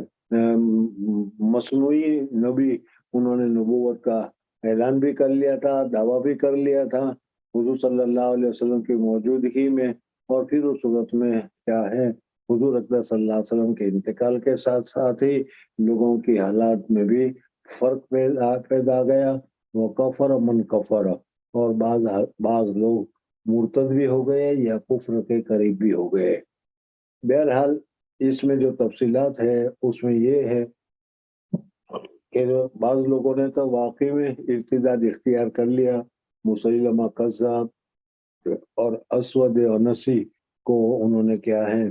مصنوعی نبی، انہوں نے نبوت کا اعلان بھی کر لیا تھا، دعویٰ بھی کر لیا تھا حضور صلی اللہ علیہ وسلم کی موجودگی میں. اور پھر اس وقت میں کیا ہے حضور اقدس صلی اللہ علیہ وسلم کے انتقال کے ساتھ ساتھ ہی لوگوں کی حالات میں بھی فرق پیدا گیا. وہ کفر من کفر، اور بعض لوگ مرتد بھی ہو گئے یا کفر کے قریب بھی ہو گئے. بہرحال اس میں جو تفصیلات ہے اس میں یہ ہے کہ بعض لوگوں نے تو واقعی میں ارتداد اختیار کر لیا. مسیلمہ کذاب اور اسود عنسی کو انہوں نے کیا ہے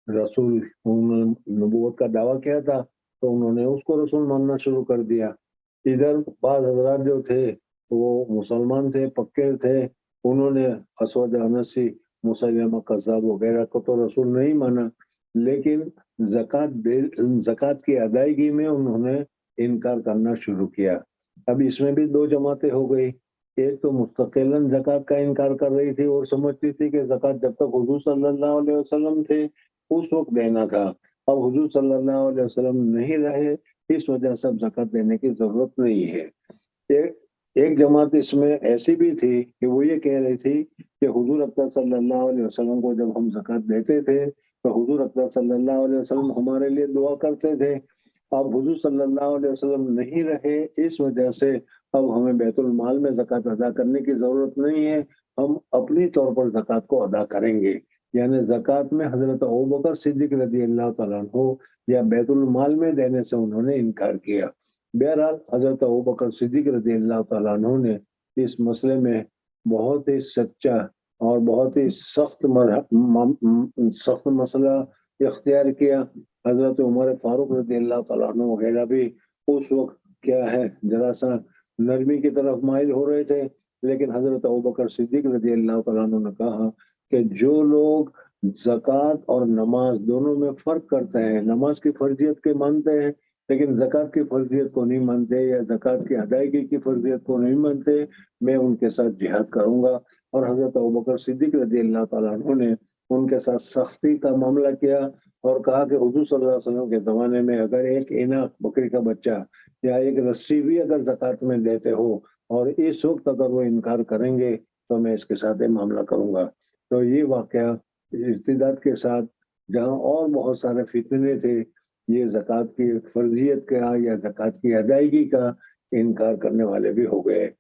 رسول، انہوں نے نبوت کا دعویٰ کیا تھا تو انہوں نے اس کو رسول ماننا شروع کر دیا. ادھر بعض حضرات جو تھے وہ مسلمان تھے، پکے تھے، انہوں نے اسود عنسی، مسیلمہ کذاب وغیرہ کو تو رسول نہیں مانا، لیکن زکوٰۃ کی ادائیگی میں انہوں نے انکار کرنا شروع کیا. اب اس میں بھی دو جماعتیں ہو گئی. ایک تو مستقلاً زکوٰۃ کا انکار کر رہی تھی اور سمجھتی تھی کہ زکوٰۃ جب تک حضور صلی اللہ علیہ وسلم تھے اس وقت دینا تھا، اب حضور صلی اللہ علیہ وسلم نہیں رہے اس وجہ سے اب زکوٰۃ دینے کی ضرورت نہیں ہے. ایک جماعت اس میں ایسی بھی تھی کہ وہ یہ کہہ رہی تھی کہ حضور اقدس صلی اللہ علیہ وسلم کو جب ہم زکوٰۃ دیتے تھے تو حضور اقدس صلی اللہ علیہ وسلم ہمارے لیے دعا کرتے تھے. اب حضور صلی اللہ علیہ وسلم نہیں رہے اس وجہ سے اب ہمیں بیت المال میں زکوٰۃ ادا کرنے کی ضرورت نہیں ہے، ہم اپنی طور پر زکوٰۃ کو ادا کریں گے. یعنی زکوٰۃ میں حضرت ابوبکر صدیق رضی اللہ تعالیٰ عنہ یا بیت المال میں دینے سے انہوں نے انکار کیا. بہرحال حضرت ابوبکر صدیق رضی اللہ تعالیٰ عنہ نے اس مسئلے میں بہت ہی سچا اور بہت ہی سخت مسئلہ اختیار کیا. حضرت عمر فاروق رضی اللہ تعالیٰ عنہ وغیرہ بھی اس وقت کیا ہے ذرا سا نرمی کی طرف مائل ہو رہے تھے، لیکن حضرت ابوبکر صدیق رضی اللہ تعالیٰ عنہ نے کہا کہ جو لوگ زکوٰۃ اور نماز دونوں میں فرق کرتے ہیں، نماز کی فرضیت کے مانتے ہیں لیکن زکوٰۃ کی فرضیت کو نہیں مانتے یا زکوٰۃ کی ادائیگی کی فرضیت کو نہیں مانتے، میں ان کے ساتھ جہاد کروں گا. اور حضرت ابوبکر صدیق رضی اللہ تعالیٰ عنہ نے ان کے ساتھ سختی کا معاملہ کیا اور کہا کہ حضور صلی اللہ علیہ وسلم کے زمانے میں اگر ایک اینک بکری کا بچہ یا ایک رسی بھی اگر زکوٰۃ میں دیتے ہو اور اس وقت اگر وہ انکار کریں گے تو میں اس کے ساتھ یہ معاملہ کروں گا. تو یہ واقعہ ارتداد کے ساتھ جہاں اور بہت سارے فتنے تھے، یہ زکوٰۃ کی فرضیت کا یا زکوٰۃ کی ادائیگی کا انکار کرنے والے بھی ہو گئے.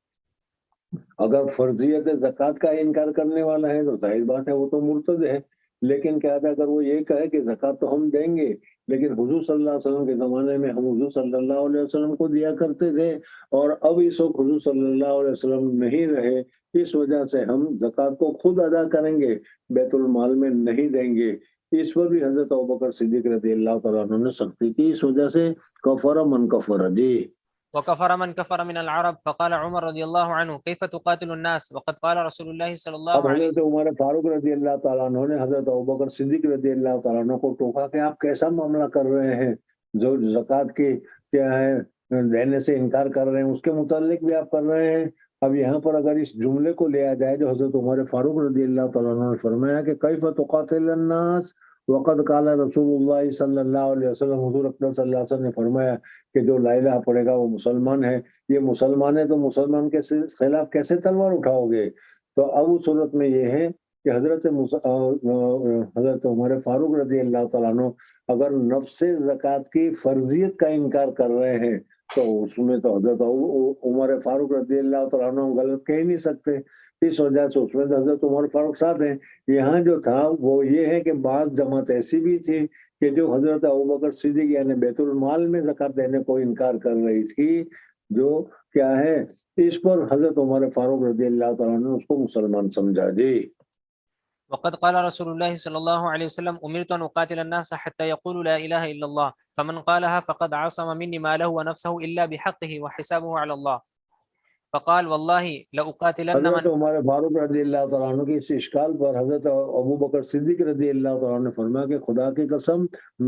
اگر فرضیت زکوٰۃ کا انکار کرنے والا ہے تو ظاہر بات ہے وہ تو مرتد ہے. لیکن کیا تھا اگر وہ یہ کہے کہ زکوٰۃ تو ہم دیں گے لیکن حضور صلی اللہ علیہ وسلم کے زمانے میں ہم حضور صلی اللہ علیہ وسلم کو دیا کرتے تھے اور اب اس وقت حضور صلی اللہ علیہ وسلم نہیں رہے، اس وجہ سے ہم زکوٰۃ کو خود ادا کریں گے، بیت المال میں نہیں دیں گے. اس پر بھی حضرت ابوبکر صدیق رضی اللہ تعالیٰ عنہ نے سختی کی. اس وجہ سے کفر من کفر. جی. وكفر من كفر من العرب فقال عمر رضي الله عنه كيف تقاتل الناس وقد قال رسول الله صلى اب الله عليه حضرت عمر فاروق رضی اللہ تعالیٰ عنہ نے حضرت ابوبکر صدیق رضی اللہ تعالیٰ عنہ کو ٹوکا کہ آپ کیسا معاملہ کر رہے ہیں، جو زکوٰۃ کی کیا ہے دینے سے انکار کر رہے ہیں اس کے متعلق بھی آپ کر رہے ہیں. اب یہاں پر اگر اس جملے کو لیا جائے جو حضرت عمر فاروق رضی اللہ تعالیٰ عنہ نے فرمایا کہ کیف تقاتل الناس وقد قال رسول اللہ صلی اللہ علیہ وسلم، حضور اکرم صلی اللہ علیہ وسلم نے فرمایا کہ جو لا الہ پڑھے گا وہ مسلمان ہے. یہ مسلمان ہے تو مسلمان کے خلاف کیسے تلوار اٹھاؤ گے؟ تو اب اس صورت میں یہ ہے کہ حضرت عمر فاروق رضی اللہ تعالیٰ عنہ اگر نفس زکوٰۃ کی فرضیت کا انکار کر رہے ہیں تو اس میں تو حضرت عمر فاروق رضی اللہ تعالیٰ عنہ غلط کہہ نہیں سکتے. اس وجہ سے اس میں تو حضرت عمر فاروق ساتھ ہیں. یہاں جو تھا وہ یہ ہے کہ بعض جماعت ایسی بھی تھی کہ جو حضرت ابوبکر صدیق یعنی بیت المال میں زکوٰۃ دینے کو انکار کر رہی تھی، جو کیا ہے اس پر حضرت عمر فاروق رضی اللہ تعالیٰ نے اس کو مسلمان سمجھا. جی. وقد قال رسول الله صلى الله عليه وسلم أمرت أن أقاتل الناس حتى يقولوا لا إله إلا الله فمن قالها فقد عصم مني ماله ونفسه إلا بحقه وحسابه على الله. فقال والله لأقاتلن حضرت من عمر فاروق رضی اللہ تعالیٰ عنہ کی اس اشکال پر حضرت ابوبکر صدیق رضی اللہ تعالیٰ عنہ نے فرمایا کہ خدا کی قسم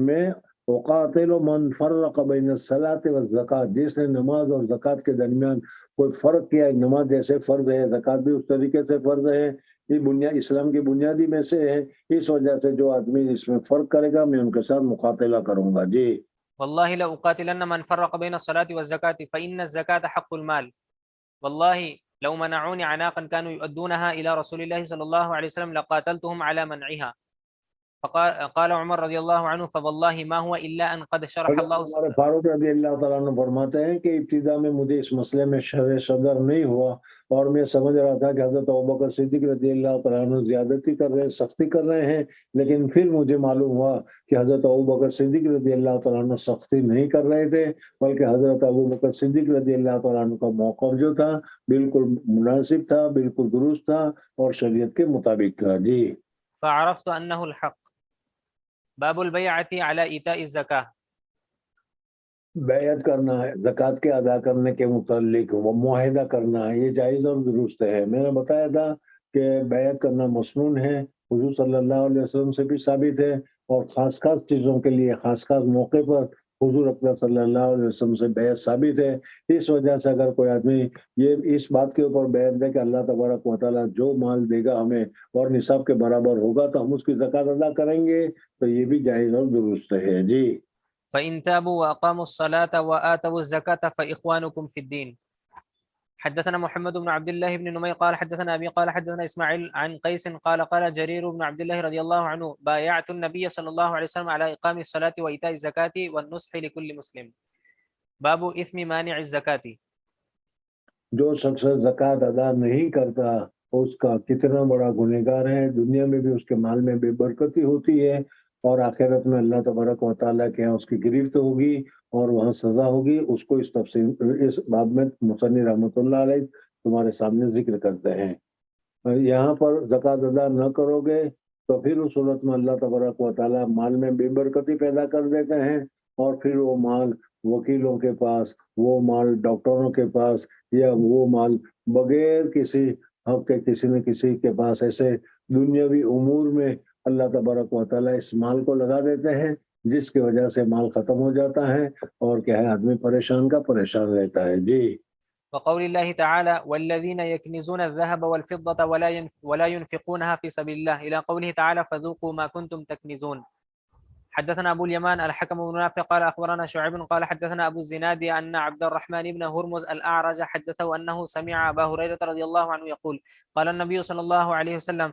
میں اقاتل من فرق بین الصلاۃ والزکوٰۃ، جس نے نماز اور زکوٰۃ کے درمیان کوئی فرق کیا، نماز جیسے فرض ہے زکوٰۃ بھی اس طریقے سے فرض ہے، یہ بنیاد اسلام کی بنیادی میں سے ہے. اس وجہ سے جو آدمی اس میں فرق کرے گا میں ان کے ساتھ مقاتلہ کروں گا. جی. والله لأقاتلن من فرق بين الصلاة والزكاة فإن الزكاة حق المال. والله لو منعوني عناقا كانوا يؤدونها إلى رسول الله صلى الله عليه وسلم لقاتلتهم على منعها. قال عمر رضی اللہ عنہ فواللہ ما هو الا ان قد شرح اللہ. حضرت فاروق رضی اللہ تعالیٰ عنہ فرماتے ہیں کہ ابتدا میں مجھے اس مسئلے میں شرح صدر نہیں ہوا اور میں سمجھ رہا تھا کہ حضرت ابوبکر صدیق رضی اللہ تعالیٰ عنہ زیادتی کر رہے ہیں، سختی کر رہے ہیں، لیکن پھر مجھے معلوم ہوا کہ حضرت ابوبکر صدیق رضی اللہ تعالیٰ عنہ سختی نہیں کر رہے تھے بلکہ حضرت ابوبکر صدیق رضی اللہ تعالیٰ عنہ کا موقف جو تھا بالکل مناسب تھا، بالکل درست تھا اور شریعت کے مطابق تھا. جی. فعرفت انه الحق. باب البیعۃ علی ایتاء الزکاۃ. بیعت کرنا ہے زکوٰۃ کے ادا کرنے کے متعلق، وہ معاہدہ کرنا ہے، یہ جائز اور درست ہے. میں نے بتایا تھا کہ بیعت کرنا مسنون ہے، حضور صلی اللہ علیہ وسلم سے بھی ثابت ہے اور خاص خاص چیزوں کے لیے خاص خاص موقع پر حضور اکرم صلی اللہ علیہ وسلم سے بیعت ثابت ہے. اس وجہ سے اگر کوئی آدمی یہ اس بات کے اوپر بیعت دے کہ اللہ تبارک و تعالیٰ جو مال دے گا ہمیں اور نصاب کے برابر ہوگا تو ہم اس کی زکوٰۃ ادا کریں گے، تو یہ بھی جائز اور درست ہے. جی. فإن تابوا وأقاموا الصلاة وآتوا الزكاة فإخوانكم في الدين. حدثنا محمد بن عبد الله بن نمير قال حدثنا أبي قال حدثنا إسماعيل عن قيس قال قال جرير بن عبد الله رضي الله عنه بايعت النبي صلى الله عليه وسلم على إقام الصلاة وإيتاء الزكاة والنصح لكل مسلم. باب إثم مانع الزكاة. جو شخص زکوٰۃ ادا نہیں کرتا اس کا کتنا بڑا گنہگار ہے، دنیا میں بھی اس کے مال میں بے برکتی ہوتی ہے اور آخرت میں اللہ تبارک و تعالیٰ کے یہاں اس کی گرفت ہوگی اور وہاں سزا ہوگی. اس کو اس تفصیل اس باب میں مصنف رحمۃ اللہ علیہ تمہارے سامنے ذکر کرتے ہیں. یہاں پر زکوٰۃ ادا نہ کرو گے تو پھر اس صورت میں اللہ تبارک و تعالیٰ مال میں بے برکتی پیدا کر دیتے ہیں اور پھر وہ مال وکیلوں کے پاس، وہ مال ڈاکٹروں کے پاس، یا وہ مال بغیر کسی حق کے کسی نہ کسی کے پاس ایسے دنیاوی امور میں اللہ تبارک و تعالیٰ اس مال کو لگا دیتے ہیں جس کی وجہ سے مال ختم ہو جاتا ہے اور کیا ہے آدمی پریشان کا پریشان رہتا ہے. جی. وقول الله تعالى والذين يكنزون الذهب والفضة ولا ينفقونها في سبيل الله إلى قوله تعالى فذوقوا ما كنتم تكنزون. حدثنا أبو اليمان الحكم بن نافع قال أخبرنا شعيب قال حدثنا أبو الزناد أن عبد الرحمن بن هرمز الأعرج حدثه أنه سمع أبا هريرة رضي الله عنه يقول قال النبي صلى الله عليه وسلم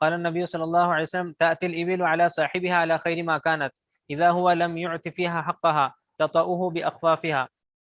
قال النبي صلى الله عليه وسلم تأتي الإبل على صاحبها على خير ما كانت إذا هو لم يعت فيها حقها تطأه بأخفافها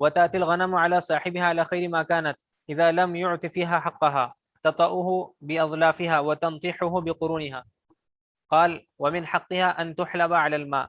وتأتي الغنم على صاحبها على خير ما كانت إذا لم يعت فيها حقها تطأه بأظلافها وتنطحه بقرونها. قال ومن حقها أن تحلب على الماء.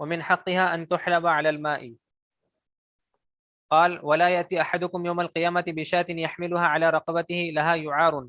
ومن حقها أن تحلب على الماء. قال ولا يأتي أحدكم يوم القيامة بشاة يحملها على رقبته لها يعار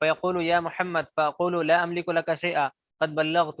فيقول يا محمد فأقول لا أملك لك شيئا قد بلغت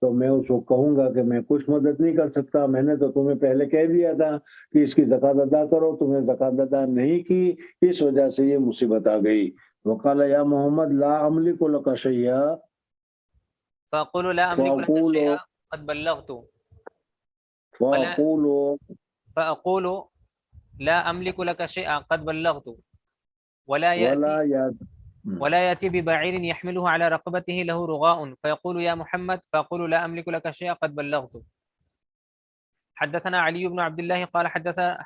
تو میں اس کو کہوں گا کہ میں کچھ مدد نہیں کر سکتا، میں نے تو تمہیں پہلے کہہ دیا تھا کہ اس کی زکات ادا کرو، تم نے زکات ادا نہیں کی، اس وجہ سے یہ مصیبت آ گئی۔ وقال یا محمد لا املک لک شیئا فأقول لا أملك لك فاقول شيئا قد بلغت ولا فاقول فأقول لا أملك لك شيئا قد بلغت ولا ولا يأتي یا يأتي ببعير يحمله على رقبته له رغاء فيقول يا محمد فأقول لا أملك لك شيئا قد بلغت. حدثنا علي بن عبد الله قال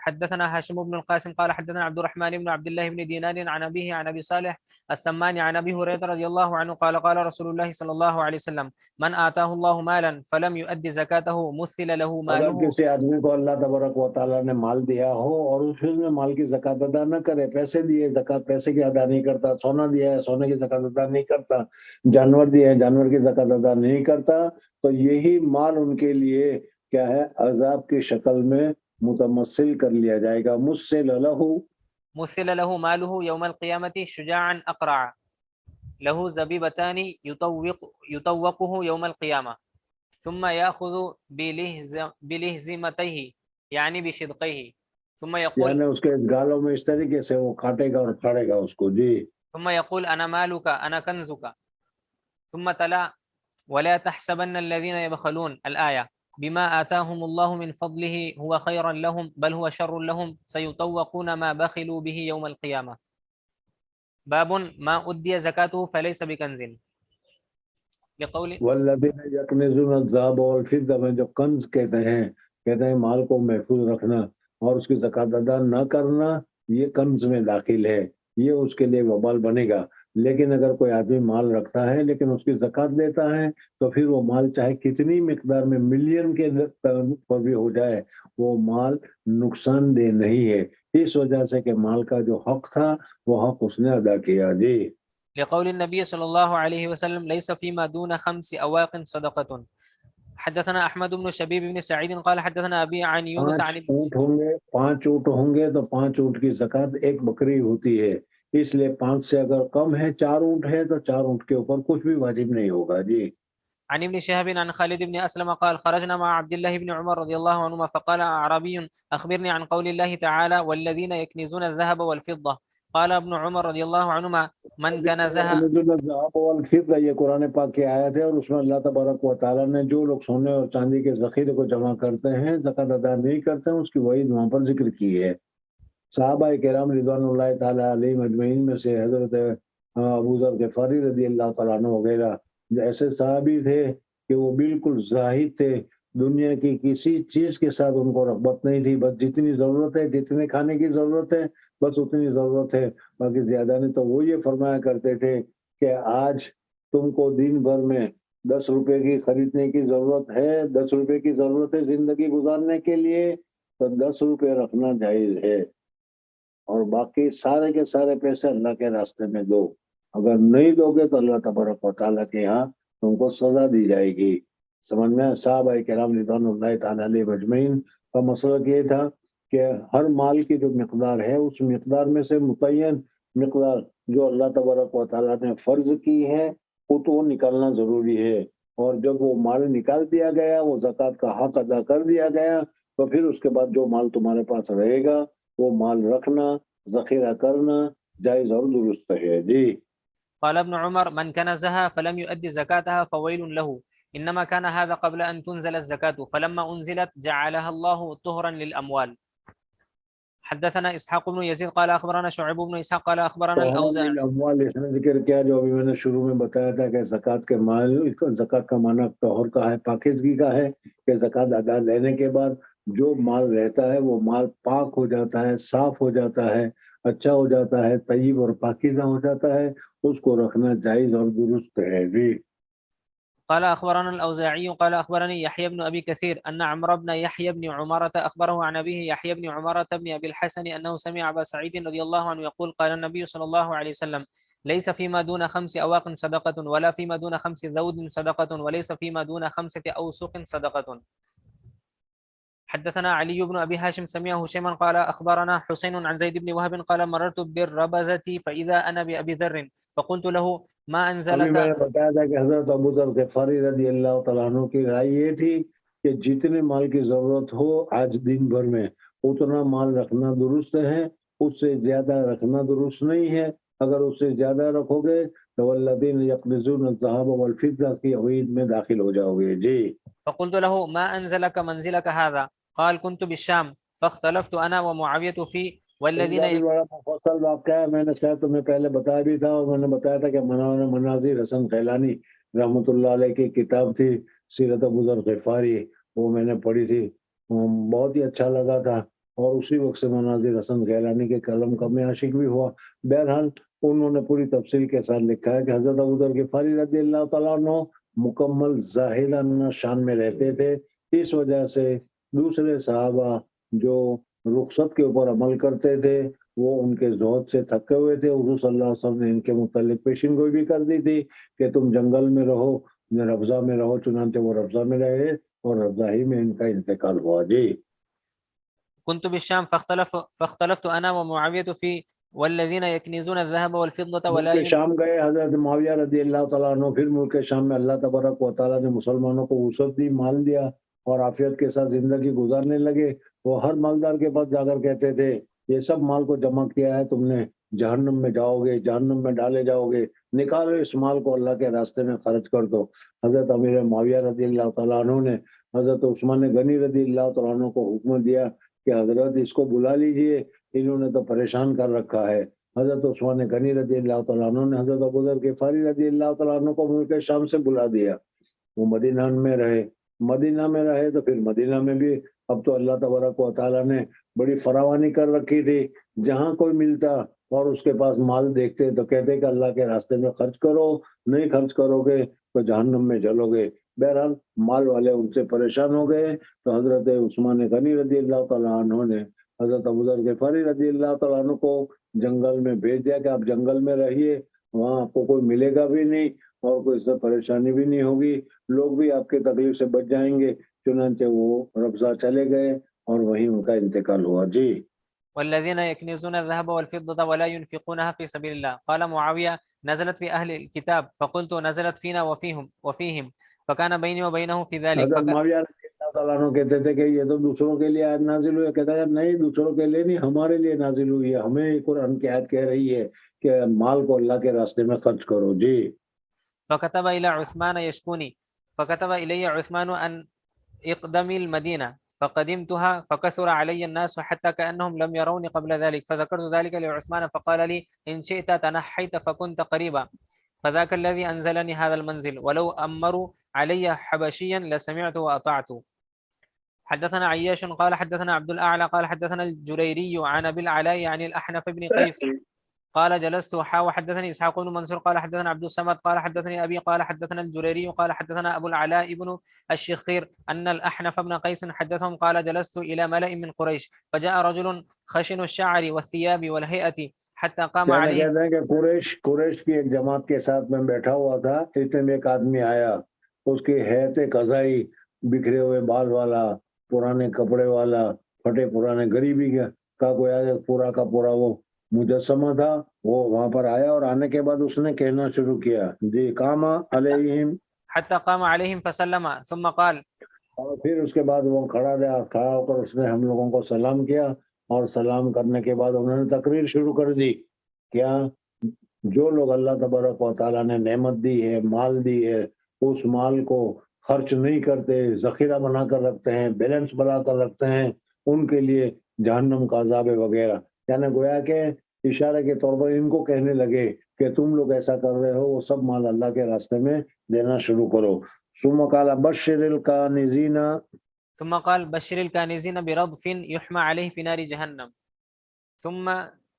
حدثنا هاشم بن القاسم قال حدثنا عبد الرحمن بن عبد الله بن دينار عن أبيه عن أبي صالح السمان عن أبي هريرة رضي الله عنه قال قال رسول الله صلى الله عليه وسلم من آتاه الله مالا فلم يؤدي زكاته مثل له اگر ماله. کسی آدمی کو اللہ تبارک و تعالیٰ نے مال دیا ہو اور اس میں مال کی زکات ادا نہ کرے، پیسے دیے زکات پیسے کی ادا نہیں کرتا، سونا دیا ہے سونے کی زکات ادا نہیں کرتا، جانور دیا ہے جانور کی زکات ادا نہیں کرتا، تو یہی مال ان کے لیے کیا ہے، عذاب کی شکل میں متمثل کر لیا جائے گا۔ مسل لہ مثل له ماله يوم القيامة شجاعا أقرع له زبيبتان يطوقه يوم القيامة ثم يأخذ بلهزمتيه يعني بشدقيه ثم يقول یعنی اس کے گالوں میں اس طریقے سے وہ کاٹے گا اور پھاڑے گا اس کو۔ جی ثم يقول أنا مالك أنا كنزك ثم تلا ولا تحسبن الذين يبخلون الآية بما آتاهم الله من فضله هو خيرا لهم بل هو شر لهم سيطوقون ما بخلوا به يوم القيامة. باب ما أدي زكاته فليس بكنز لقول والذین یکنزون الذهب والفضة میں جو کنز کہتے ہیں مال کو محفوظ رکھنا اور اس کی زکات ادا نہ کرنا، یہ کنز میں داخل ہے، یہ اس کے لیے وبال بنے گا۔ لیکن اگر کوئی آدمی مال رکھتا ہے لیکن اس کی زکات دیتا ہے تو پھر وہ مال چاہے کتنی مقدار میں ملین کے پر بھی ہو جائے، وہ مال نقصان دہ نہیں ہے، اس وجہ سے کہ مال کا جو حق تھا وہ حق اس نے ادا کیا۔ جی لقول النبي صلى الله عليه وسلم ليس فيما دون 5 أواق صدقة. حدثنا أحمد بن شبيب بن سعيد قال حدثنا أبي عن يونس عن پانچ اونٹ ہوں گے تو 5 اونٹ کی زکات ایک بکری ہوتی ہے، اس لیے 5 سے اگر کم ہے 4 اونٹ ہے تو 4 اونٹ کے اوپر کچھ بھی واجب نہیں ہوگا۔ جی عن ابن شهاب عن خالد بن أسلم قال خرجنا مع عبد الله بن عمر رضي الله عنهما فقال أعرابي أخبرني عن قول الله تعالى والذين يكنزون الذهب والفضة. قال ابن عمر رضي الله عنهما من كنزها. والفضة یہ قرآن پاک کی آیت ہے اور اس میں اللہ تبارک و تعالیٰ نے جو لوگ سونے اور چاندی کے ذخیرے کو جمع کرتے ہیں زکات ادا نہیں کرتے ہیں اس کی وعید وہاں پر ذکر کی ہے۔ صحابہ کرام رضوان اللہ تعالیٰ علیہ مجمعین میں سے حضرت ابو ذر غفاری رضی اللہ تعالیٰ عنہ وغیرہ ایسے صحابی تھے کہ وہ بالکل زاہد تھے، دنیا کی کسی چیز کے ساتھ ان کو رغبت نہیں تھی، بس جتنی ضرورت ہے جتنے کھانے کی ضرورت ہے بس اتنی ضرورت ہے، باقی زیادہ نہیں۔ تو وہ یہ فرمایا کرتے تھے کہ آج تم کو دن بھر میں 10 روپے کی خریدنے کی ضرورت ہے، 10 روپے کی ضرورت ہے زندگی گزارنے کے لیے، تو 10 روپے رکھنا جائز ہے اور باقی سارے کے سارے پیسے اللہ کے راستے میں دو، اگر نہیں دو گے تو اللہ تبارک و تعالیٰ کے یہاں تم کو سزا دی جائے گی۔ سمجھ میں صحابہ کرام رضوان اللہ تعالیٰ علیہ مجمعین کا مسئلہ یہ تھا کہ ہر مال کی جو مقدار ہے اس مقدار میں سے متعین مقدار جو اللہ تبارک و تعالیٰ نے فرض کی ہے وہ تو نکالنا ضروری ہے، اور جب وہ مال نکال دیا گیا، وہ زکوٰۃ کا حق ادا کر دیا گیا، تو پھر اس کے بعد جو مال تمہارے پاس رہے گا وہ مال رکھنا، ذخیرہ کرنا جائز اور درست ہے۔ جی قال ابن عمر من كنزها فلم يؤدي زكاتها فويل له إنما كان هذا قبل أن تنزل الزكاة فلما أنزلت جعلها الله طهرا للأموال. حدثنا إسحاق بن يزيد قال أخبرنا شعيب بن إسحاق قال أخبرنا الأوزاعي. الاموال اس نے ذکر کیا جو ابھی میں نے شروع میں بتایا تھا کہ زکوٰۃ کے مال، زکوٰۃ کا معنی طہر کا ہے، پاکیزگی کا ہے، کہ زکوٰۃ ادا لینے کے بعد جو مال رہتا ہے وہ مال پاک ہو جاتا ہے، صاف ہو جاتا ہے، اچھا ہو جاتا ہے، طیب اور پاکیزہ ہو جاتا ہے، اس کو رکھنا جائز اور درست ہے۔ جی قال أخبرنا الأوزاعي قال أخبرني يحيى بن أبي كثير أن عمرو بن يحيى بن عمارة أخبره عن أبيه يحيى بن عمارة بن أبي الحسن أنه سمع أبا سعيد رضي الله عنه يقول قال النبي صلى الله عليه وسلم ليس فيما دون 5 أواق صدقة ولا فيما دون 5 ذود صدقة وليس فيما دون 5 أوسق صدقة. حدثنا علي بن أبي هاشم سمع هشيما قال أخبرنا حسين عن زيد بن وهب قال مررت بالربذة فإذا أنا بأبي ذر فقلت له ما ابھی انزلک میں نے بتایا تھا کہ حضرت ابو ذر غفاری رضی اللہ تعالیٰ عنہ کی رائے یہ تھی کہ جتنے مال کی ضرورت ہو آج دن بھر میں اتنا مال رکھنا درست ہے، اس سے زیادہ رکھنا درست نہیں ہے۔ اگر اس سے زیادہ رکھو گے تو والذین یقبضون الذهب والفضة کی وعید میں داخل ہو جاؤ گے۔ جی فقلت له ما انزلك منزلك هذا قال كنت بالشام فاختلفت انا ومعاوية في ان والذين کا بھی بڑا مفصل واقعہ ہے، میں نے شاید تمہیں پہلے بتایا بھی تھا، اور میں نے بتایا تھا کہ مولانا مناظر حسن خیلانی رحمۃ اللہ علیہ کی کتاب تھی سیرت ابو ذر غفاری، وہ میں نے پڑھی تھی، بہت ہی اچھا لگا تھا، اور اسی وقت سے مناظر حسن خیلانی کے قلم کا میں عاشق بھی ہوا۔ بہرحال انہوں نے پوری تفصیل کے ساتھ لکھا ہے کہ حضرت ابو ذر غفاری رضی اللہ تعالیٰ عنہ مکمل زاہدانہ شان میں رہتے تھے، اس وجہ سے دوسرے صحابہ جو رخصت کے اوپر عمل کرتے تھے وہ ان کے زہد سے تھکے ہوئے تھے۔ حضور صلی اللہ علیہ وسلم نے ان کے متعلق پیشین گوئی بھی کر دی تھی کہ تم جنگل میں رہو، ربضہ میں رہو، چنانچہ وہ ربضہ میں رہے اور ربضہ ہی میں ان کا انتقال ہوا۔ جی كنت بالشام فاختلفت انا ومعاوية في والذين يكنزون الذهب والفضة ولا ملک شام گئے حضرت معاویہ رضی اللہ تعالیٰ عنہ، پھر ملک شام میں اللہ تبارک و تعالیٰ نے مسلمانوں کو وسعت دی، مال دیا اور عافیت کے ساتھ زندگی گزارنے لگے۔ وہ ہر مالدار کے پاس جا کر کہتے تھے یہ سب مال کو جمع کیا ہے تم نے، جہنم میں جاؤ گے، جہنم میں ڈالے جاؤ گے، نکالو اس مال کو، اللہ کے راستے میں خرچ کر دو۔ حضرت امیر معاویہ رضی اللہ تعالیٰ عنہ نے حضرت عثمان غنی رضی اللہ تعالیٰ عنہ کو حکم دیا کہ حضرت اس کو بلا لیجئے، انہوں نے تو پریشان کر رکھا ہے۔ حضرت عثمان غنی رضی اللہ تعالیٰ عنہ نے حضرت ابو ذر غفاری رضی اللہ تعالیٰ عنہ کو ملک شام سے بلا دیا۔ وہ مدینہ میں رہے، تو پھر مدینہ میں بھی اب تو اللہ تبارک و تعالیٰ نے بڑی فراوانی کر رکھی تھی، جہاں کوئی ملتا اور اس کے پاس مال دیکھتے تو کہتے کہ اللہ کے راستے میں خرچ کرو، نہیں خرچ کرو گے تو جہنم میں جلو گے۔ بہرحال مال والے ان سے پریشان ہو گئے تو حضرت عثمان غنی رضی اللہ تعالیٰ عنہ نے حضرت ابو ذر غفاری رضی اللہ تعالیٰ عنہ کو جنگل میں بھیج دیا کہ آپ جنگل میں رہیے، وہاں آپ کو کوئی ملے گا بھی نہیں اور کوئی اس سے پریشانی بھی نہیں ہوگی، لوگ بھی آپ کے تکلیف سے بچ جائیں گے۔ چنانچہ وہ ربضہ چلے گئے اور وہیں ان کا انتقال ہوا۔ جی والذين يكنزون الذهب والفضة ولا ينفقونها في سبيل الله قال معاوية نزلت في أهل الكتاب فقلت نزلت فينا وفيهم فكان بيني وبينه في ذلك حضرت معاویہ رضی اللہ تعالیٰ عنہ کہتے تھے کہ یہ تو دوسروں کے لیے آیت نازل ہوئی ہے، کہتا ہے نہیں دوسروں کے لیے نہیں، ہمارے لیے نازل ہوئی ہے، ہمیں قرآن کی آیت کہہ رہی ہے کہ مال کو اللہ کے راستے میں خرچ کرو۔ جی فكتب إلى عثمان يشكوني فكتب إلي عثمان أن اقدمي المدينة فقدمتها فكثر علي الناس حتى كأنهم لم يروني قبل ذلك فذكرت ذلك لعثمان فقال لي إن شئت تنحيت فكنت قريبا فذاك الذي أنزلني هذا المنزل ولو أمروا علي حبشيا لسمعت وأطعت. حدثنا عياش قال حدثنا عبد الأعلى قال حدثنا الجريري عن أبي العلاء عن الأحنف بن قيس قال جلست وحدثني إسحاق بن منصور قال حدثنا عبد الصمد قال حدثني أبي قال حدثنا الجريري قال حدثنا أبو العلاء بن الشخير أن الأحنف بن قيس حدثهم قال جلست إلى ملأ من قريش فجاء رجل خشن الشعر والثياب والهيئة حتى قام عليه. کہتے ہیں کہ قریش کی ایک جماعت کے ساتھ میں بیٹھا ہوا تھا، اتنے میں ایک آدمی آیا، اس کی حیرت قضائی، بکھرے ہوئے بال والا، پرانے کپڑے والا، پھٹے پرانے، غریبی کا کوئی پورا کا پورا وہ مجسمہ تھا، وہ وہاں پر آیا اور آنے کے بعد اس نے کہنا شروع کیا جی قام علیہم حتى قام عليهم فسلم ثم قال. اور پھر اس کے بعد وہ کھڑا رہا، کھڑا ہو کر اس نے ہم لوگوں کو سلام کیا، اور سلام کرنے کے بعد انہوں نے تقریر شروع کر دی کیا جو لوگ اللہ تبارک و تعالیٰ نے نعمت دی ہے، مال دی ہے، اس مال کو خرچ نہیں کرتے، ذخیرہ بنا کر رکھتے ہیں، بیلنس بنا کر رکھتے ہیں، ان کے لیے جہنم کا عذاب وغیرہ، یعنی گویا کہ اشارے کے طور پر ان کو کہنے لگے کہ تم لوگ ایسا کر رہے ہو، وہ سب مال اللہ کے راستے میں دینا شروع کرو۔ ثم قال بشر الکانزین ثم قال بشر الكانزين برضف يحمى عليه في نار جهنم ثم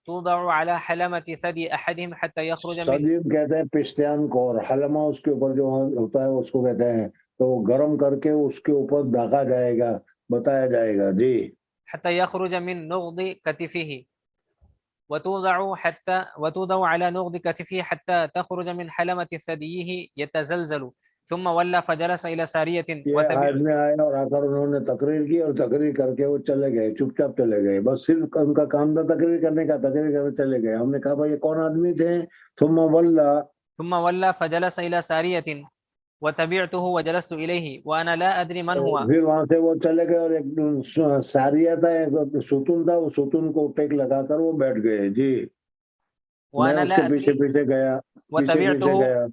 توضع على حلمة ثدي أحدهم حتى يخرج من. صدیم کہتے ہیں پشتیان کو، اور حلمہ اس کے اوپر جو ہوتا ہے اس کو کہتے ہیں، تو وہ گرم کر کے اس کے اوپر داغا جائے گا، بتایا جائے گا۔ جی حتى يخرج من نغض كتفه وتوضع على نغض كتفه حتى تخرج من حلمة ثديه يتزلزل ثم ولى فجلس إلى سارية. یہ آدمی آئے اور آ کر انہوں نے تقریر کی، اور تقریر کر کے وہ چلے گئے، چپ چاپ چلے گئے، بس صرف ان کا کام تھا تقریر کرنے کا، تقریر کرنے چلے گئے۔ ہم نے کہا بھائی یہ کون آدمی تھے؟ ثم ولا ثم ولى فجلس إلى سارية وتبعته وجلست إليه وأنا لا أدري من هو پھر وہاں سے وہ چلے گئے اور ایک ساریہ تھا، ایک ستون تھا، وہ ستون کو ٹیک لگا کر وہ بیٹھ گئے. جی میں وأنا اس کے لا پیچھے أدري پیچھے گیا، پیچھے وتبعته گیا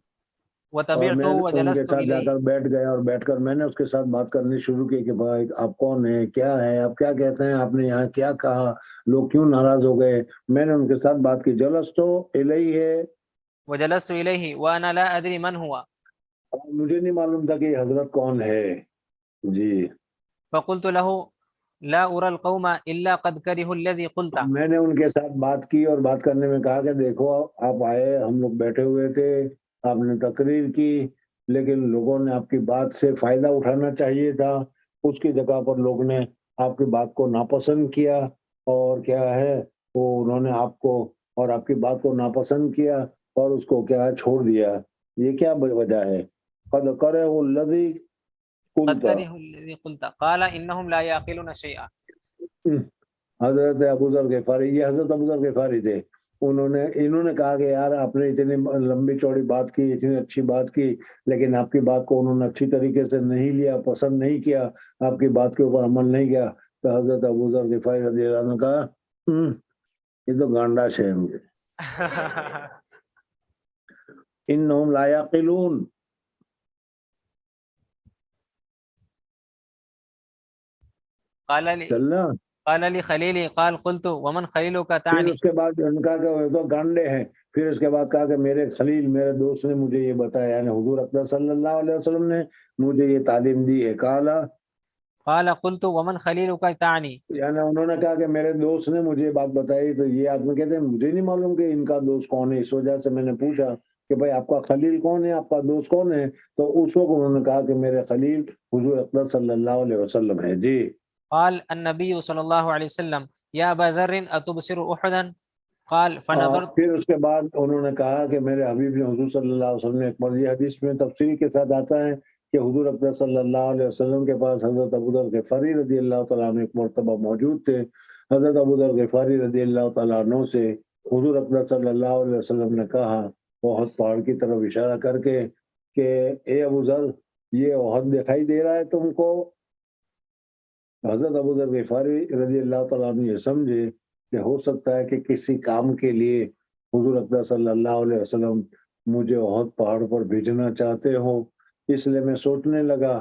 اور میں ان کے وجلست ساتھ جا إليه. کر بیٹھ گیا اور بیٹھ کر میں نے اس کے ساتھ بات کرنی شروع کی کہ بھائی آپ کون ہیں، کیا ہے، آپ کیا کہتے ہیں، آپ نے یہاں کیا کہا، لوگ کیوں ناراض ہو گئے. میں نے ان کے ساتھ بات کی. جلس تو الہی ہے، وجلست إليه وأنا لا أدري من هو مجھے نہیں معلوم تھا کہ یہ حضرت کون ہے. جی فقلت له لا أرى القوم إلا قد كرهوا الذي قلت. میں نے ان کے ساتھ بات کی اور بات کرنے میں کہا کہ دیکھو آپ آئے، ہم لوگ بیٹھے ہوئے تھے، آپ نے تقریر کی، لیکن لوگوں نے آپ کی بات سے فائدہ اٹھانا چاہیے تھا، اس کی جگہ پر لوگ نے آپ کی بات کو ناپسند کیا اور کیا ہے وہ انہوں نے آپ کو اور آپ کی بات کو ناپسند کیا اور اس کو کیا ہے چھوڑ دیا. یہ کیا وجہ ہے؟ قد کرے الذی قد قلت. كرهوا الذي قلت قال إنهم لا يعقلون شيئا. حضرت ابوذر غفاری، یہ حضرت ابوذر غفاری تھے. انہوں نے کہا کہ یار آپ نے اتنی لمبی چوڑی بات کی، اتنی اچھی بات کی، لیکن آپ کی بات کو انہوں نے اچھی طریقے سے نہیں لیا، پسند نہیں کیا، آپ کی بات کے اوپر عمل نہیں کیا. تو حضرت ابوذر غفاری رضی اللہ عنہ نے کہا یہ تو گانڈا ہے مجھے. انہم لا یعقلون. چلنا. قال لي خليلي قال قلت ومن خليلك پھر تعني. اس کے بعد ان کا کہ وہ تو گانڈے ہیں. پھر اس کے بعد کہا کہ میرے خلیل، میرے دوست نے مجھے یہ بتایا، یعنی حضور اقدس صلی اللہ علیہ وسلم نے مجھے یہ تعلیم دی ہے. قال قلت ومن خليلك تعني. یعنی انہوں نے کہا کہ میرے دوست نے مجھے بات بتائی. تو یہ آدمی کہتے ہیں مجھے نہیں معلوم کہ ان کا دوست کون ہے، اس وجہ سے میں نے پوچھا کہ بھائی آپ کا خلیل کون ہے، آپ کا دوست کون ہے. تو اس وقت انہوں نے کہا کہ میرے خلیل حضور اقدس صلی اللہ علیہ وسلم ہے. جی قال النبي صلى الله عليه وسلم يا أبا ذر أتبصر أحدا قال فنظرت. پھر اس کے بعد انہوں نے کہا کہ میرے حبیب نے حضور صلی اللہ علیہ وسلم نے ایک بار، یہ حدیث میں تفصیل کے ساتھ آتا ہے کہ حضور اقدس صلی اللہ علیہ وسلم کے پاس حضرت ابوذر غفاری رضی اللہ تعالیٰ عنہ ایک مرتبہ موجود تھے. حضرت ابوذر غفاری رضی اللہ تعالیٰ عنہ سے حضور اقدس صلی اللہ علیہ وسلم نے کہا احد پہاڑ کی طرف اشارہ کر کے کہ اے ابوذر یہ احد دکھائی دے رہا ہے تم کو. حضرت ابوذر غفاری رضی اللہ تعالیٰ عنہ یہ سمجھے کہ ہو سکتا ہے کہ کسی کام کے لیے حضور اقدس صلی اللہ علیہ وسلم مجھے احد پہاڑ پر بھیجنا چاہتے ہو. اس لیے میں سوچنے لگا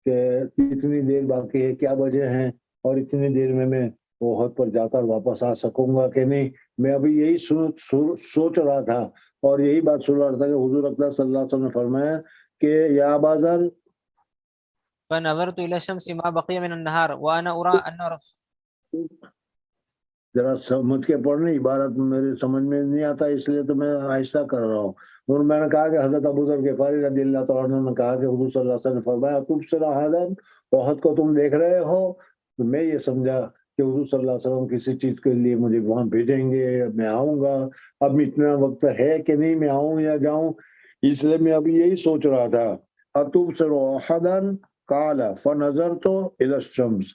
کہ اتنی دیر باقی ہے، کیا وجہ ہیں، اور اتنی دیر میں احد پر جا کر واپس آ سکوں گا کہ نہیں. میں ابھی یہی سوچ رہا تھا اور یہی بات سن رہا تھا کہ حضور اقدس صلی اللہ علیہ وسلم نے فرمایا کہ یا ابا ذر. فنظرت إلى الشمس ما بقي من النهار وأنا أرى أن ذرا سمجھ کے پڑھنے، عبارت میرے سمجھ میں نہیں آتا اس لیے تو میں آہستہ کر رہا ہوں. اور میں نے کہا کہ حضرت ابوذر غفاری رضی اللہ تعالیٰ عنہ نے کہا کہ حضور صلی اللہ علیہ وسلم نے فرمایا تبصر احدا، احد کو تم دیکھ رہے ہو. تو میں یہ سمجھا کہ حضور صلی اللہ علیہ وسلم کسی چیز کے لیے مجھے وہاں بھیجیں گے، میں آؤں گا. اب اتنا وقت ہے کہ نہیں میں آؤں یا جاؤں، اس لیے میں ابھی یہی سوچ رہا تھا. اتبصر احدا قال فنظرت الى الشمس.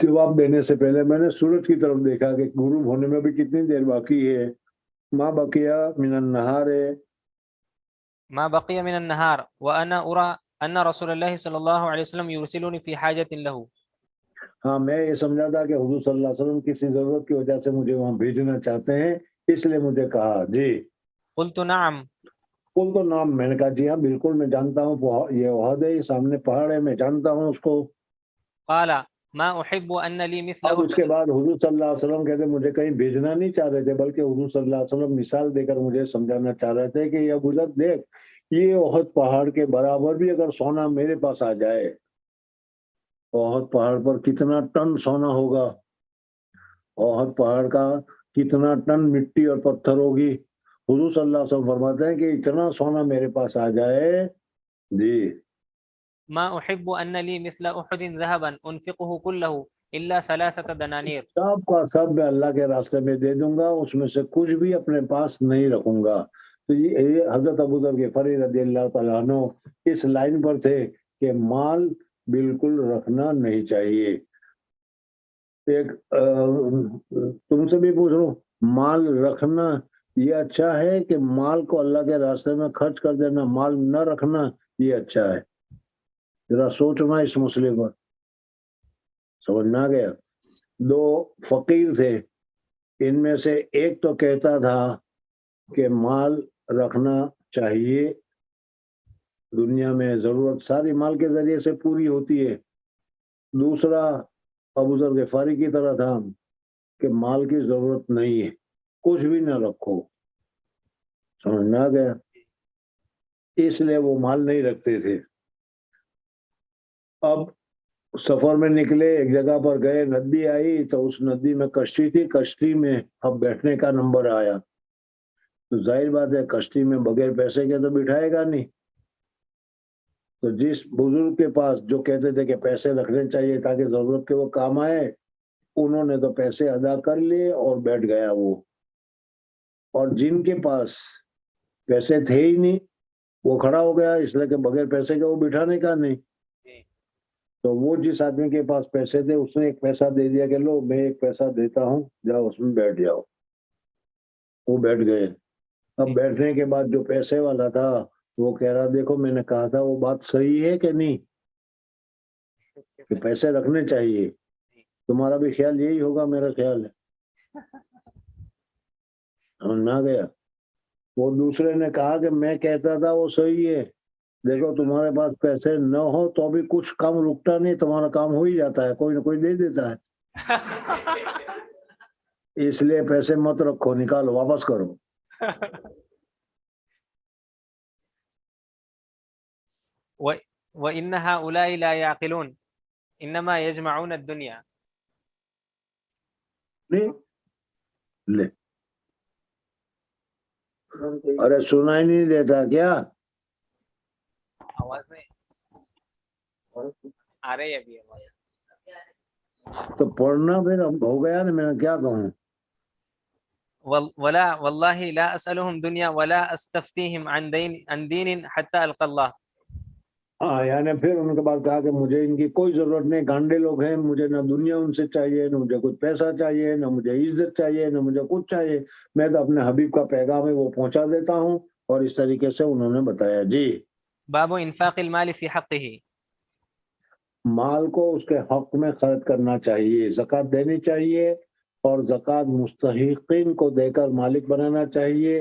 جواب دینے سے پہلے میں نے سورج کی طرف دیکھا کہ غروب ہونے میں بھی کتنی دیر باقی ہے. ما بقیہ من النہار، ما بقي من النهار وأنا أرى أن رسول الله صلی اللہ علیہ وسلم يرسلني في حاجة له. ہاں میں یہ سمجھا تھا کہ حضور صلی اللہ علیہ وسلم کسی ضرورت کی وجہ سے مجھے وہاں بھیجنا چاہتے ہیں، اس لیے مجھے کہا. جی قلت نعم. کل تو نام، میں نے کہا جی ہاں بالکل میں جانتا ہوں، یہ احد ہے، یہ سامنے پہاڑ ہے، میں جانتا ہوں اس کو. قال ما أحب أن لي مثل اب اس أحد. کے بعد حضور صلی اللہ علیہ وسلم کہتے مجھے کہیں بھیجنا نہیں چاہ رہے تھے، بلکہ حضور صلی اللہ علیہ وسلم مثال دے کر مجھے سمجھانا چاہ رہے تھے کہ یہ ابوذر دیکھ، یہ احد پہاڑ کے برابر بھی اگر سونا میرے پاس آ جائے، احد پہاڑ پر کتنا ٹن سونا ہوگا، احد پہاڑ کا کتنا ٹن مٹی اور پتھر ہوگی. حضور صلی اللہ علیہ وسلم فرماتے ہیں کہ اتنا سونا میرے پاس آ جائے. جی ما أحب أن لي مثل أحد ذهبا أنفقه كله إلا 3 دنانير. سب کا سب میں اللہ کے راستے میں دے دوں گا، اس میں سے کچھ بھی اپنے پاس نہیں رکھوں گا. تو یہ حضرت ابوذر غفاری رضی اللہ تعالیٰ عنہ اس لائن پر تھے کہ مال بالکل رکھنا نہیں چاہیے. ایک تم سے بھی پوچھ رہا ہوں، مال رکھنا یہ اچھا ہے کہ مال کو اللہ کے راستے میں خرچ کر دینا، مال نہ رکھنا یہ اچھا ہے؟ ذرا سوچنا اس مسئلے پر، سمجھ میں آ گیا؟ دو فقیر تھے، ان میں سے ایک تو کہتا تھا کہ مال رکھنا چاہیے، دنیا میں ضرورت ساری مال کے ذریعے سے پوری ہوتی ہے۔ دوسرا ابو ذر غفاری کی طرح تھا کہ مال کی ضرورت نہیں ہے، کچھ بھی نہ رکھو، سمجھ میں آ گیا؟ اس لیے وہ مال نہیں رکھتے تھے۔ اب سفر میں نکلے، ایک جگہ پر گئے، ندی آئی تو اس ندی میں کشتی تھی، کشتی میں اب بیٹھنے کا نمبر آیا تو ظاہر بات ہے کشتی میں بغیر پیسے کے تو بٹھائے گا نہیں، تو جس بزرگ کے پاس جو کہتے تھے کہ پیسے رکھنے چاہیے تاکہ ضرورت کے وہ کام آئے، انہوں نے تو پیسے ادا کر لیے اور بیٹھ گیا وہ، اور جن کے پاس پیسے تھے ہی نہیں وہ کھڑا ہو گیا، اس لیے کہ بغیر پیسے کے وہ بٹھانے کا نہیں۔ تو وہ جس آدمی کے پاس پیسے تھے اس نے ایک پیسہ دے دیا کہ لو میں ایک پیسہ دیتا ہوں، جاؤ اس میں بیٹھ جاؤ۔ وہ بیٹھ گئے۔ اب بیٹھنے کے بعد جو پیسے والا تھا وہ کہہ رہا دیکھو میں نے کہا تھا وہ بات صحیح ہے کہ نہیں، کہ پیسے رکھنے چاہیے، تمہارا بھی خیال یہی ہوگا، میرا خیال ہے، سمجھ میں آ گیا؟ وہ دوسرے نے کہا کہ میں کہتا تھا وہ صحیح ہے، دیکھو تمہارے پاس پیسے نہ ہو تو بھی کچھ کام رکتا نہیں، تمہارا کام ہو ہی جاتا ہے، کوئی نہ کوئی دے دیتا ہے، اس لیے پیسے مت رکھو، نکالو، واپس کرو۔ وَإِنَّ هَؤُلَاءِ لَا يَعْقِلُونَ إِنَّمَا يَجْمَعُونَ الدُّنْيَا۔ نہیں لے، ارے سنا ہی نہیں دیتا کیا؟ آواز نہیں آ رہی ہے ابھی آواز؟ تو پڑھنا پھر اب ہو گیا نا، میں کیا کہوں؟ ولا والله لا أسألهم دنيا ولا أستفتيهم عن دين حتى ألقى الله۔ ہاں یعنی پھر ان کے بعد کہا کہ مجھے ان کی کوئی ضرورت نہیں، گانڈے لوگ ہیں، مجھے نہ دنیا ان سے چاہیے، نہ مجھے کچھ پیسہ چاہیے، نہ مجھے عزت چاہیے، نہ مجھے کچھ چاہیے، میں تو اپنے حبیب کا پیغام ہے وہ پہنچا دیتا ہوں، اور اس طریقے سے انہوں نے بتایا۔ جی، باب انفاق المال في حقه۔ مال کو اس کے حق میں خرچ کرنا چاہیے، زکوٰۃ دینی چاہیے، اور زکوٰۃ مستحقین کو دے کر مالک بنانا چاہیے،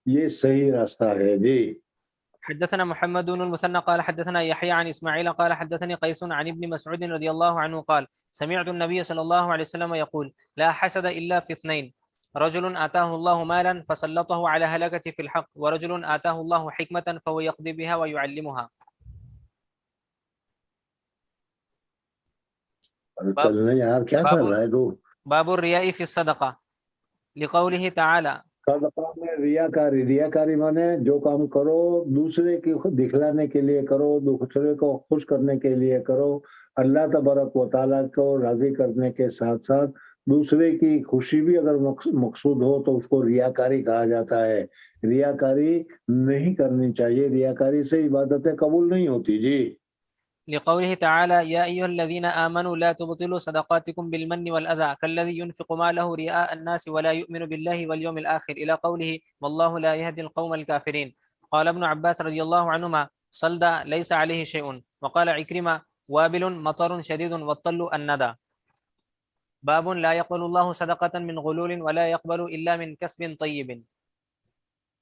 یہ صحیح راستہ ہے۔ جی، حدثنا محمد بن المثنى قال حدثنا يحيى عن اسماعيل قال حدثني قيس عن ابن مسعود رضي الله عنه قال سمعت النبي صلى الله عليه وسلم يقول لا حسد الا في اثنين، رجل آتاه الله مالا فسلطه على هلكة في الحق، ورجل آتاه الله حكمة فهو يقضي بها ويعلمها۔ چلنے یار کیا کر رہا ہے تو؟ باب الرياء في الصدقة لقوله تعالى۔ صدقہ میں ریاکاری، ریاکاری مانے جو کام کرو دوسرے کی خود دکھلانے کے لیے کرو، دوسرے کو خوش کرنے کے لیے کرو، اللہ تبارک و تعالیٰ کو راضی کرنے کے ساتھ ساتھ دوسرے کی خوشی بھی اگر مقصود ہو تو اس کو ریاکاری کہا جاتا ہے۔ ریاکاری نہیں کرنی چاہیے، ریاکاری سے عبادتیں قبول نہیں ہوتی۔ جی، لقوله تعالى يا أيها الذين آمنوا لا تبطلوا صدقاتكم بالمن والأذى كالذي ينفق ماله رئاء الناس ولا يؤمن بالله واليوم الآخر، إلى قوله والله لا يهدي القوم الكافرين۔ قال ابن عباس رضي الله عنهما صلد ليس عليه شيء، وقال عكرمة وابل مطر شديد والطل الندى۔ باب لا يقبل الله صدقة من غلول ولا يقبل إلا من كسب طيب۔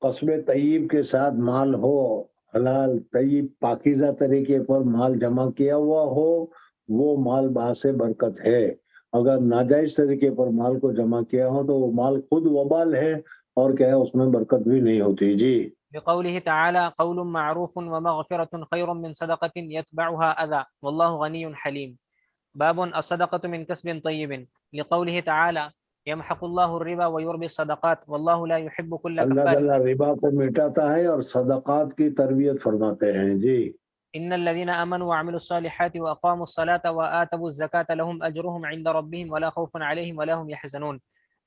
قصب طیب کے ساتھ مال ہو، حلال طیب پاکیزہ طریقے پر مال جمع کیا ہوا ہو، وہ مال باعث برکت ہے۔ اگر ناجائز طریقے پر مال کو جمع کیا ہو تو وہ مال خود وبال ہے، اور کیا ہے اس میں برکت بھی نہیں ہوتی۔ جی، بقوله تعالى قول معروف ومغفرة خير من صدقة يتبعها أذى والله غني حليم۔ باب الصدقة من كسب طيب لقوله تعالى يمحق الله الربا ويربي الصدقات والله لا يحب كل اللہ كفار۔ تعالیٰ ربا کو مٹاتا ہے اور صدقات کی تربیت فرماتے ہیں۔ جی، إن الذين آمنوا وعملوا الصالحات وأقاموا الصلاة وآتوا الزكاة لهم أجرهم عند ربهم ولا خوف عليهم ولا هم يحزنون۔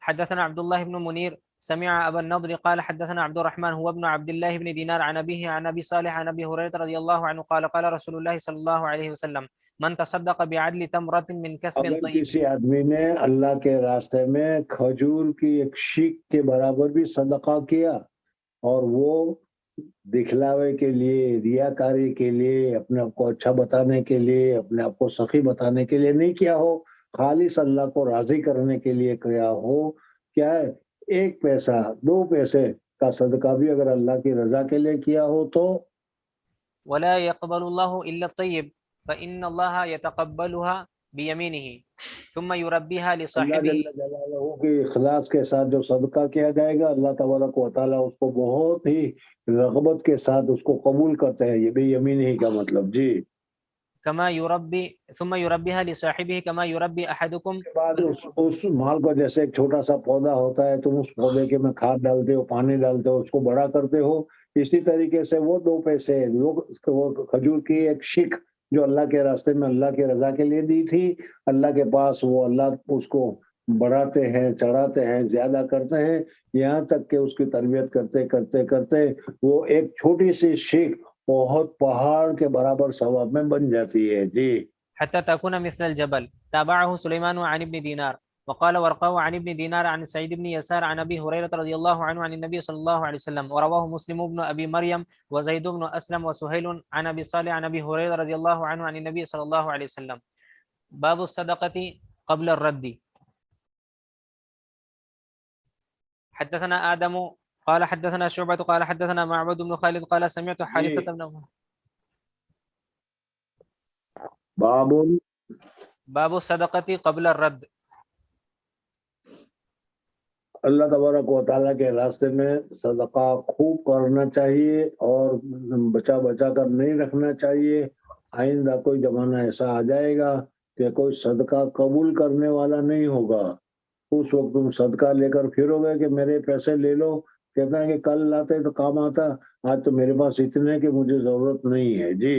حدثنا عبد الله بن منير سمع أبا النضر قال حدثنا عبد الرحمن هو ابن عبد الله بن دينار عن أبيه عن أبي صالح عن أبي هريرة رضي الله عنه قال قال رسول الله صلى الله عليه وسلم من تصدق بعدل تمرة من كسب اگر طيب. کسی آدمی نے اللہ کے راستے میں کھجور کی ایک شیک کے برابر بھی صدقہ کیا اور وہ دکھلاوے کے لیے، ریاکاری کے لیے، اپنے آپ کو اچھا بتانے کے لیے، اپنے آپ کو سخی بتانے کے لیے نہیں کیا ہو، خالص اللہ کو راضی کرنے کے لیے کیا ہو، کیا ہے 1 پیسہ 2 پیسے کا صدقہ بھی اگر اللہ کی رضا کے لیے کیا ہو تو ولا يقبل الله إلا الطيب فإن الله يتقبلها بيمينه ثم يربيها اللہ لصاحبه. جل جلالہ کی اخلاص کے ساتھ جو صدقہ کیا جائے گا اللہ تبارک و تعالیٰ اس کو بہت ہی رغبت کے ساتھ اس کو قبول کرتے ہیں. یہ بھی یمین ہی کا مطلب جی. كما يربي ثم يربيها لصاحبه كما يربي أحدكم. بعد اس مال کو جیسے ایک چھوٹا سا پودا ہوتا ہے، تم اس پودے کے میں کھاد ڈالتے ہو، پانی ڈالتے ہو، اس کو بڑا کرتے ہو، اسی طریقے سے وہ 2 پیسے وہ کھجور کی ایک شک جو اللہ کے راستے میں اللہ کی رضا کے لیے دی تھی، اللہ کے پاس وہ اللہ اس کو بڑھاتے ہیں، چڑھاتے ہیں، زیادہ کرتے ہیں، یہاں تک کہ اس کی تربیت کرتے کرتے کرتے وہ ایک چھوٹی سی شک بہت پہاڑ کے برابر ثواب میں بن جاتی ہے جی. حتى تكون مثل الجبل. تابعه سليمان عن ابن دينار وقال ورقاه عن ابن دينار عن سعيد بن يسار عن أبي هريرة رضي الله عنه عن النبي صلى الله عليه وسلم ورواه مسلم بن أبي مريم وزيد بن أسلم وسهيل عن أبي صالح عن أبي هريرة رضي الله عنه عن النبي صلى الله عليه وسلم. باب الصدقة قبل الرد. حدثنا آدم قال حدثنا شعبة قال حدثنا معبد بن خالد قال سمعت حارثة بن باب الصدقة قبل الرد. اللہ تبارک و تعالیٰ کے راستے میں صدقہ خوب کرنا چاہیے اور بچا بچا کر نہیں رکھنا چاہیے. آئندہ کوئی زمانہ ایسا آ جائے گا کہ کوئی صدقہ قبول کرنے والا نہیں ہوگا. اس وقت تم صدقہ لے کر پھرو گے کہ میرے پیسے لے لو، کہتا ہے کہ کل لاتے تو کام آتا، آج تو میرے پاس اتنے کہ مجھے ضرورت نہیں ہے جی.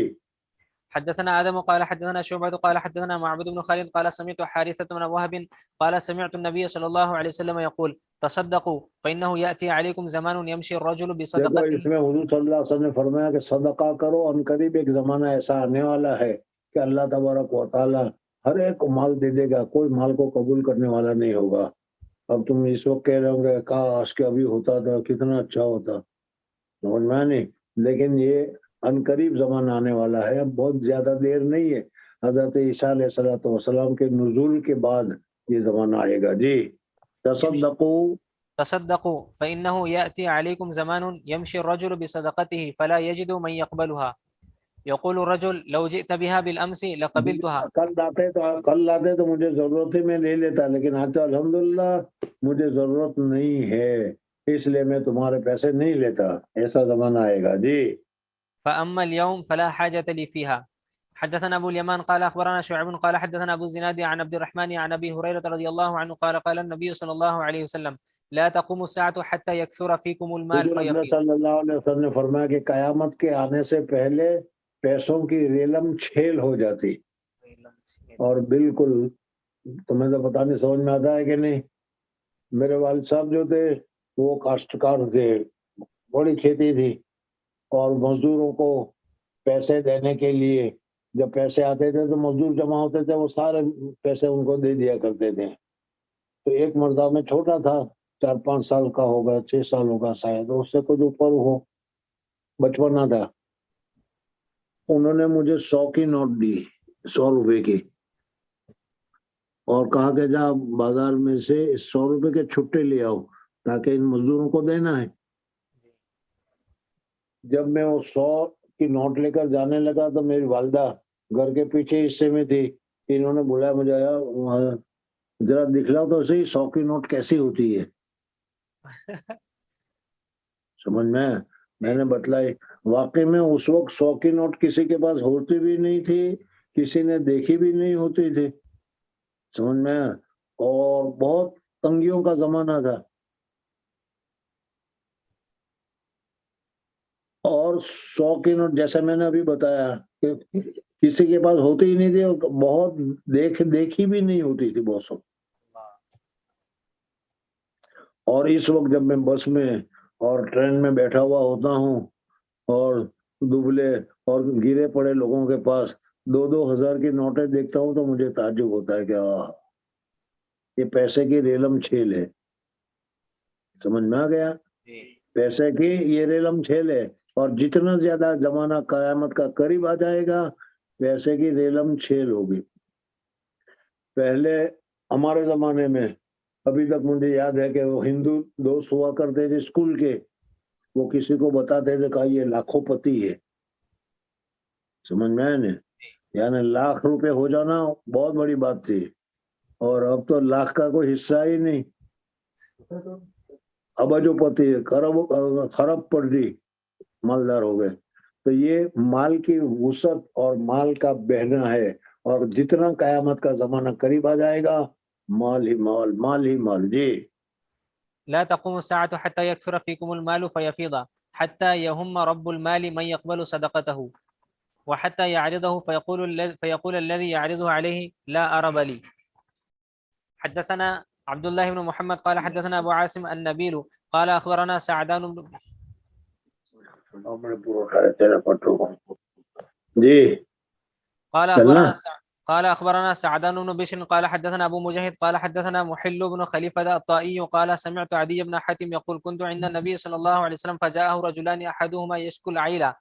حدثنا آدم قال حدثنا شعبة قال حدثنا معبد بن خالد قال سمعت حارثة بن وهب قال سمعت النبي صلى الله عليه وسلم يقول تصدقوا فإنه يأتي عليكم زمان يمشي الرجل دیکھو بصدقته. اس میں حضور صلی اللہ علیہ وسلم نے فرمایا کہ صدقہ کرو، ان قریب ایک زمانہ ایسا آنے والا ہے کہ اللہ تبارک و تعالیٰ ہر ایک کو مال دے دے گا، کوئی مال کو قبول کرنے والا نہیں ہوگا. اب تم اس وقت کہہ رہے ہوں گے کاش کہ ابھی ہوتا تھا کتنا اچھا ہوتا، سمجھ میں نہیں، لیکن یہ ان قریب زمانہ آنے والا ہے، اب بہت زیادہ دیر نہیں ہے. حضرت عیسیٰ علیہ السلام کے نزول کے بعد یہ زمانہ آئے گا جی. تصدقوا فإنه يأتي عليكم زمان يمشي الرجل بصدقته فلا يجد من يقبلها يقول الرجل لو جئت بها بالأمس لقبلتها. کل لاتے تو مجھے ضرورت ہی میں لے لیتا، لیکن آج تو الحمدللہ مجھے ضرورت نہیں ہے، اس لیے میں تمہارے پیسے نہیں لیتا. ایسا زمانہ آئے گا جی. فأما اليوم فلا حاجة لي فيها. حدثنا أبو اليمان قال أخبرنا شعيب قال حدثنا أبو الزناد عن عبد الرحمن عن أبي هريرة رضي الله عنه قال قال النبي صلى الله عليه وسلم لا تقوم الساعة حتى يكثر فيكم المال حضور اکرم فيفيض. صلی اللہ علیہ وسلم نے فرمایا کہ قیامت کے آنے سے پہلے پیسوں کی ریلم چھیل ہو جاتی، اور بالکل تمہیں تو پتہ نہیں سمجھ میں آتا ہے کہ نہیں. میرے والد صاحب جو تھے وہ کاشتکار تھے، بڑی کھیتی تھی، اور مزدوروں کو پیسے دینے کے لیے جب پیسے آتے تھے تو مزدور جمع ہوتے تھے، وہ سارے پیسے ان کو دے دیا کرتے تھے. تو ایک مرتبہ میں چھوٹا تھا، 4-5 سال کا ہوگا، 6 سال ہوگا شاید، اس سے کچھ اوپر ہو، بچپنا تھا. انہوں نے مجھے 100 کی نوٹ دی، 100 روپے کی، اور کہا کہ جا بازار میں سے 100 روپے کے چھٹے لے آؤ تاکہ ان مزدوروں کو دینا ہے. جب میں وہ 100 کی نوٹ لے کر جانے لگا تو میری والدہ گھر کے پیچھے حصے میں تھی. انہوں نے بلایا مجھے، ذرا دکھلاؤ تو صحیح 100 کی نوٹ کیسی ہوتی ہے. سمجھ میں نے بتلائی. واقعی میں اس وقت 100 کی نوٹ کسی کے پاس ہوتی بھی نہیں تھی، کسی نے دیکھی بھی نہیں ہوتی تھی، سمجھ میں، اور بہت تنگیوں کا زمانہ تھا. اور 100 کی نوٹ جیسے میں نے ابھی بتایا کہ کسی کے پاس ہوتی ہی نہیں تھی، اور بہت دیکھی بھی نہیں ہوتی تھی بہت سو. اور اس وقت جب میں بس میں اور ٹرین میں بیٹھا ہوا ہوتا ہوں اور دبلے اور گرے پڑے لوگوں کے پاس 2,000 کی نوٹیں دیکھتا ہوں تو مجھے تعجب ہوتا ہے کہ یہ پیسے کی ریلم چھیل ہے. سمجھ میں آ گیا؟ پیسے کی یہ ریلم چھیل ہے، اور جتنا زیادہ زمانہ قیامت کا قریب آ جائے گا پیسے کی ریلم چھیل ہوگی. پہلے ہمارے زمانے میں ابھی تک مجھے یاد ہے کہ وہ ہندو دوست ہوا کرتے تھے اسکول کے، وہ کسی کو بتاتے تھے کہ یہ لاکھوں پتی ہے. سمجھ میں آئے نا؟ یعنی لاکھ روپے ہو جانا بہت بڑی بات تھی، اور اب تو لاکھ کا کوئی حصہ ہی نہیں. ابجو پتی خرب پڑی مالدار ہو گئے. تو یہ مال کی وسعت اور مال کا بہنا ہے، اور جتنا قیامت کا زمانہ قریب آ جائے گا مال ہی مال، مال ہی مال. جی. لا تقوم الساعة حتى يكثر فيكم المال فيفيض حتى يهم رب المال من يقبل صدقته وحتى يعرضه فيقول الذي يعرضه عليه لا أرب لي. حدثنا عبد الله بن محمد قال حدثنا أبو عاصم النبيل قال أخبرنا سعدان بن جی چلنا. قال أخبرنا سعدان بن بشر قال حدثنا أبو مجاهد قال حدثنا محل بن خليفة الطائي قال سمعت عدي بن حاتم يقول كنت عند النبي صلى الله عليه وسلم فجاءه رجلان أحدهما يشكو العيلة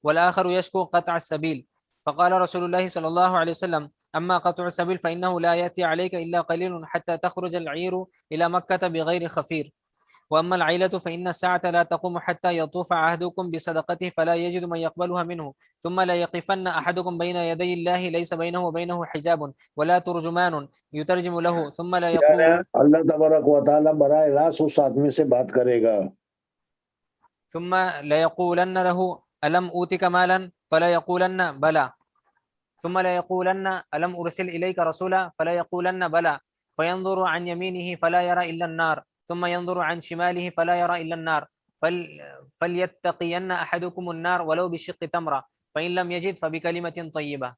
والآخر يشكو قطع السبيل فقال رسول الله صلى الله عليه وسلم أما قطع السبيل فإنه لا يأتي عليك إلا قليل حتى تخرج العير إلى مكة بغير خفير وأما العيلة فإن الساعة لا تقوم حتى يطوف عهدكم بصدقته فلا يجد من يقبلها منه ثم لا يقفن أحدكم بين يدي الله ليس بينه وبينه حجاب ولا ترجمان يترجم له ثم لا يقول اللہ تبارک و تعالیٰ براہ راست اس آدمی سے بات کرے گا. ثم لا يقولن له ألم أوتك مالا فلا يقولن بلى ثم لا يقولن ألم أرسل إليك رسولا فلا يقولن بلى فينظر عن يمينه فلا يرى إلا النار ثم ينظر عن شماله فلا يرى إلا النار فليتقين أحدكم النار ولو بشق تمرة فإن لم يجد فبكلمة طيبة.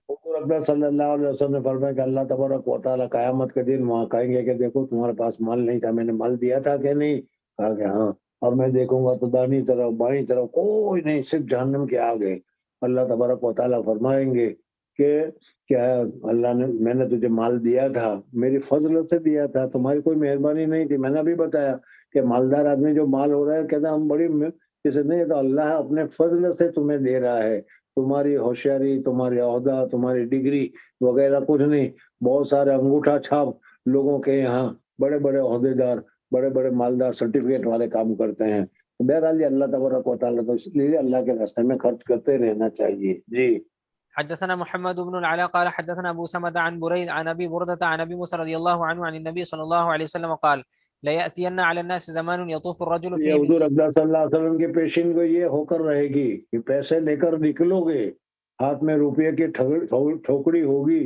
حضور اکبر صلی اللہ علیہ وسلم نے فرمایا کہ اللہ تبارک و تعالیٰ قیامت کے دن وہاں کہیں گے کہ دیکھو تمہارے پاس مال نہیں تھا، میں نے مال دیا تھا کہ نہیں؟ کہا کہ ہاں. اور میں دیکھوں گا تو دائیں طرف بائیں طرف کوئی نہیں، صرف جہنم کے آگے. اللہ تبارک و تعالیٰ فرمائیں گے کہ کیا اللہ نے، میں نے تجھے مال دیا تھا، میری فضل سے دیا تھا، تمہاری کوئی مہربانی نہیں تھی. میں نے ابھی بتایا کہ مالدار آدمی جو مال ہو رہا ہے کہتا ہم بڑی کسی نہیں، تو اللہ اپنے فضل سے تمہیں دے رہا ہے. تمہاری ہوشیاری، تمہاری عہدہ، تمہاری ڈگری وغیرہ کچھ نہیں. بہت سارے انگوٹھا چھاپ لوگوں کے یہاں بڑے بڑے عہدے دار، بڑے بڑے مالدار سرٹیفکیٹ والے کام کرتے ہیں. بہرحال یہ اللہ تبارک و تعالیٰ، تو اس لیے اللہ کے راستے میں خرچ کرتے رہنا چاہیے. جی. حدثنا محمد بن العلاء قال حدثنا أبو سمد عن بريد عن أبي بردة عن أبي موسى رضي الله عنه عن النبي صلى الله عليه وسلم قال لا يأتين على الناس زمان يطوف الرجل یہ فيه حضور اقدس صلی اللہ علیہ وسلم کے پیشین کو یہ ہو کر رہے گی کہ پیسے لے کر نکلو گے، ہاتھ میں روپے کی ٹھوکری ہوگی،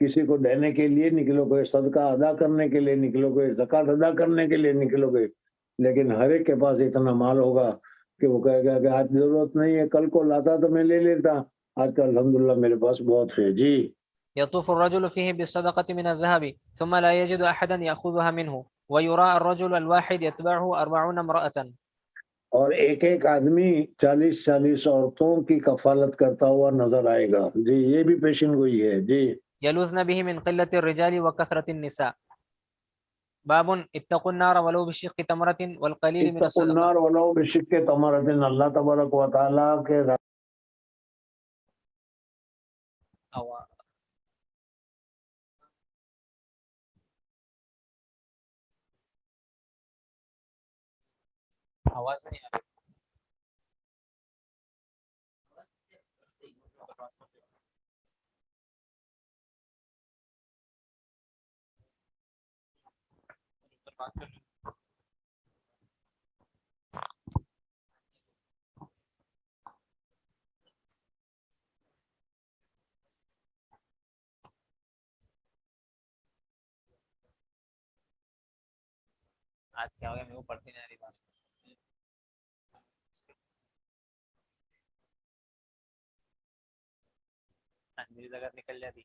کسی کو دینے کے لیے نکلو گے، صدقہ ادا کرنے کے لیے نکلو گے، زکوٰۃ ادا کرنے کے لیے نکلو گے، لیکن ہر ایک کے پاس اتنا مال ہوگا کہ وہ کہے گا کہ آج ضرورت نہیں ہے، کل کو لاتا تو میں لے لیتا، آج کل الحمدللہ میرے پاس بہت ہے. جی. يطوف الرجل فيه بالصدقة من الذهب ثم لا يجد أحدا يأخذها منه ويرى الرجل الواحد يتبعه 40 امرأة. اور ایک ایک آدمی 40 عورتوں کی کفالت کرتا ہوا نظر آئے گا. جی. یہ بھی پیشن گوئی ہے. جی. يلوذن به من قلة الرجال وكثرة النساء. باب اتقوا النار ولو بشق تمرة والقليل من اتقوا الصدقة. النار ولو بشق تمرۃ. اللہ تبارک و تعالیٰ کے آواز نہیں آ رہی. آج کیا ہو گیا، میرے کو پڑھتی نہیں آ رہی بات. میری جگہ نکل جاتی.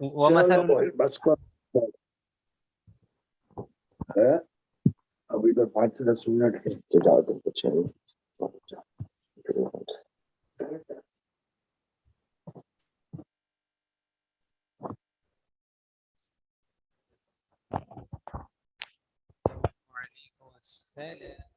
ومثل چلو بس کرو ہے ابھی تو 5 سے 10 منٹ ہے جاؤ تم کچھ وعلیکم السلام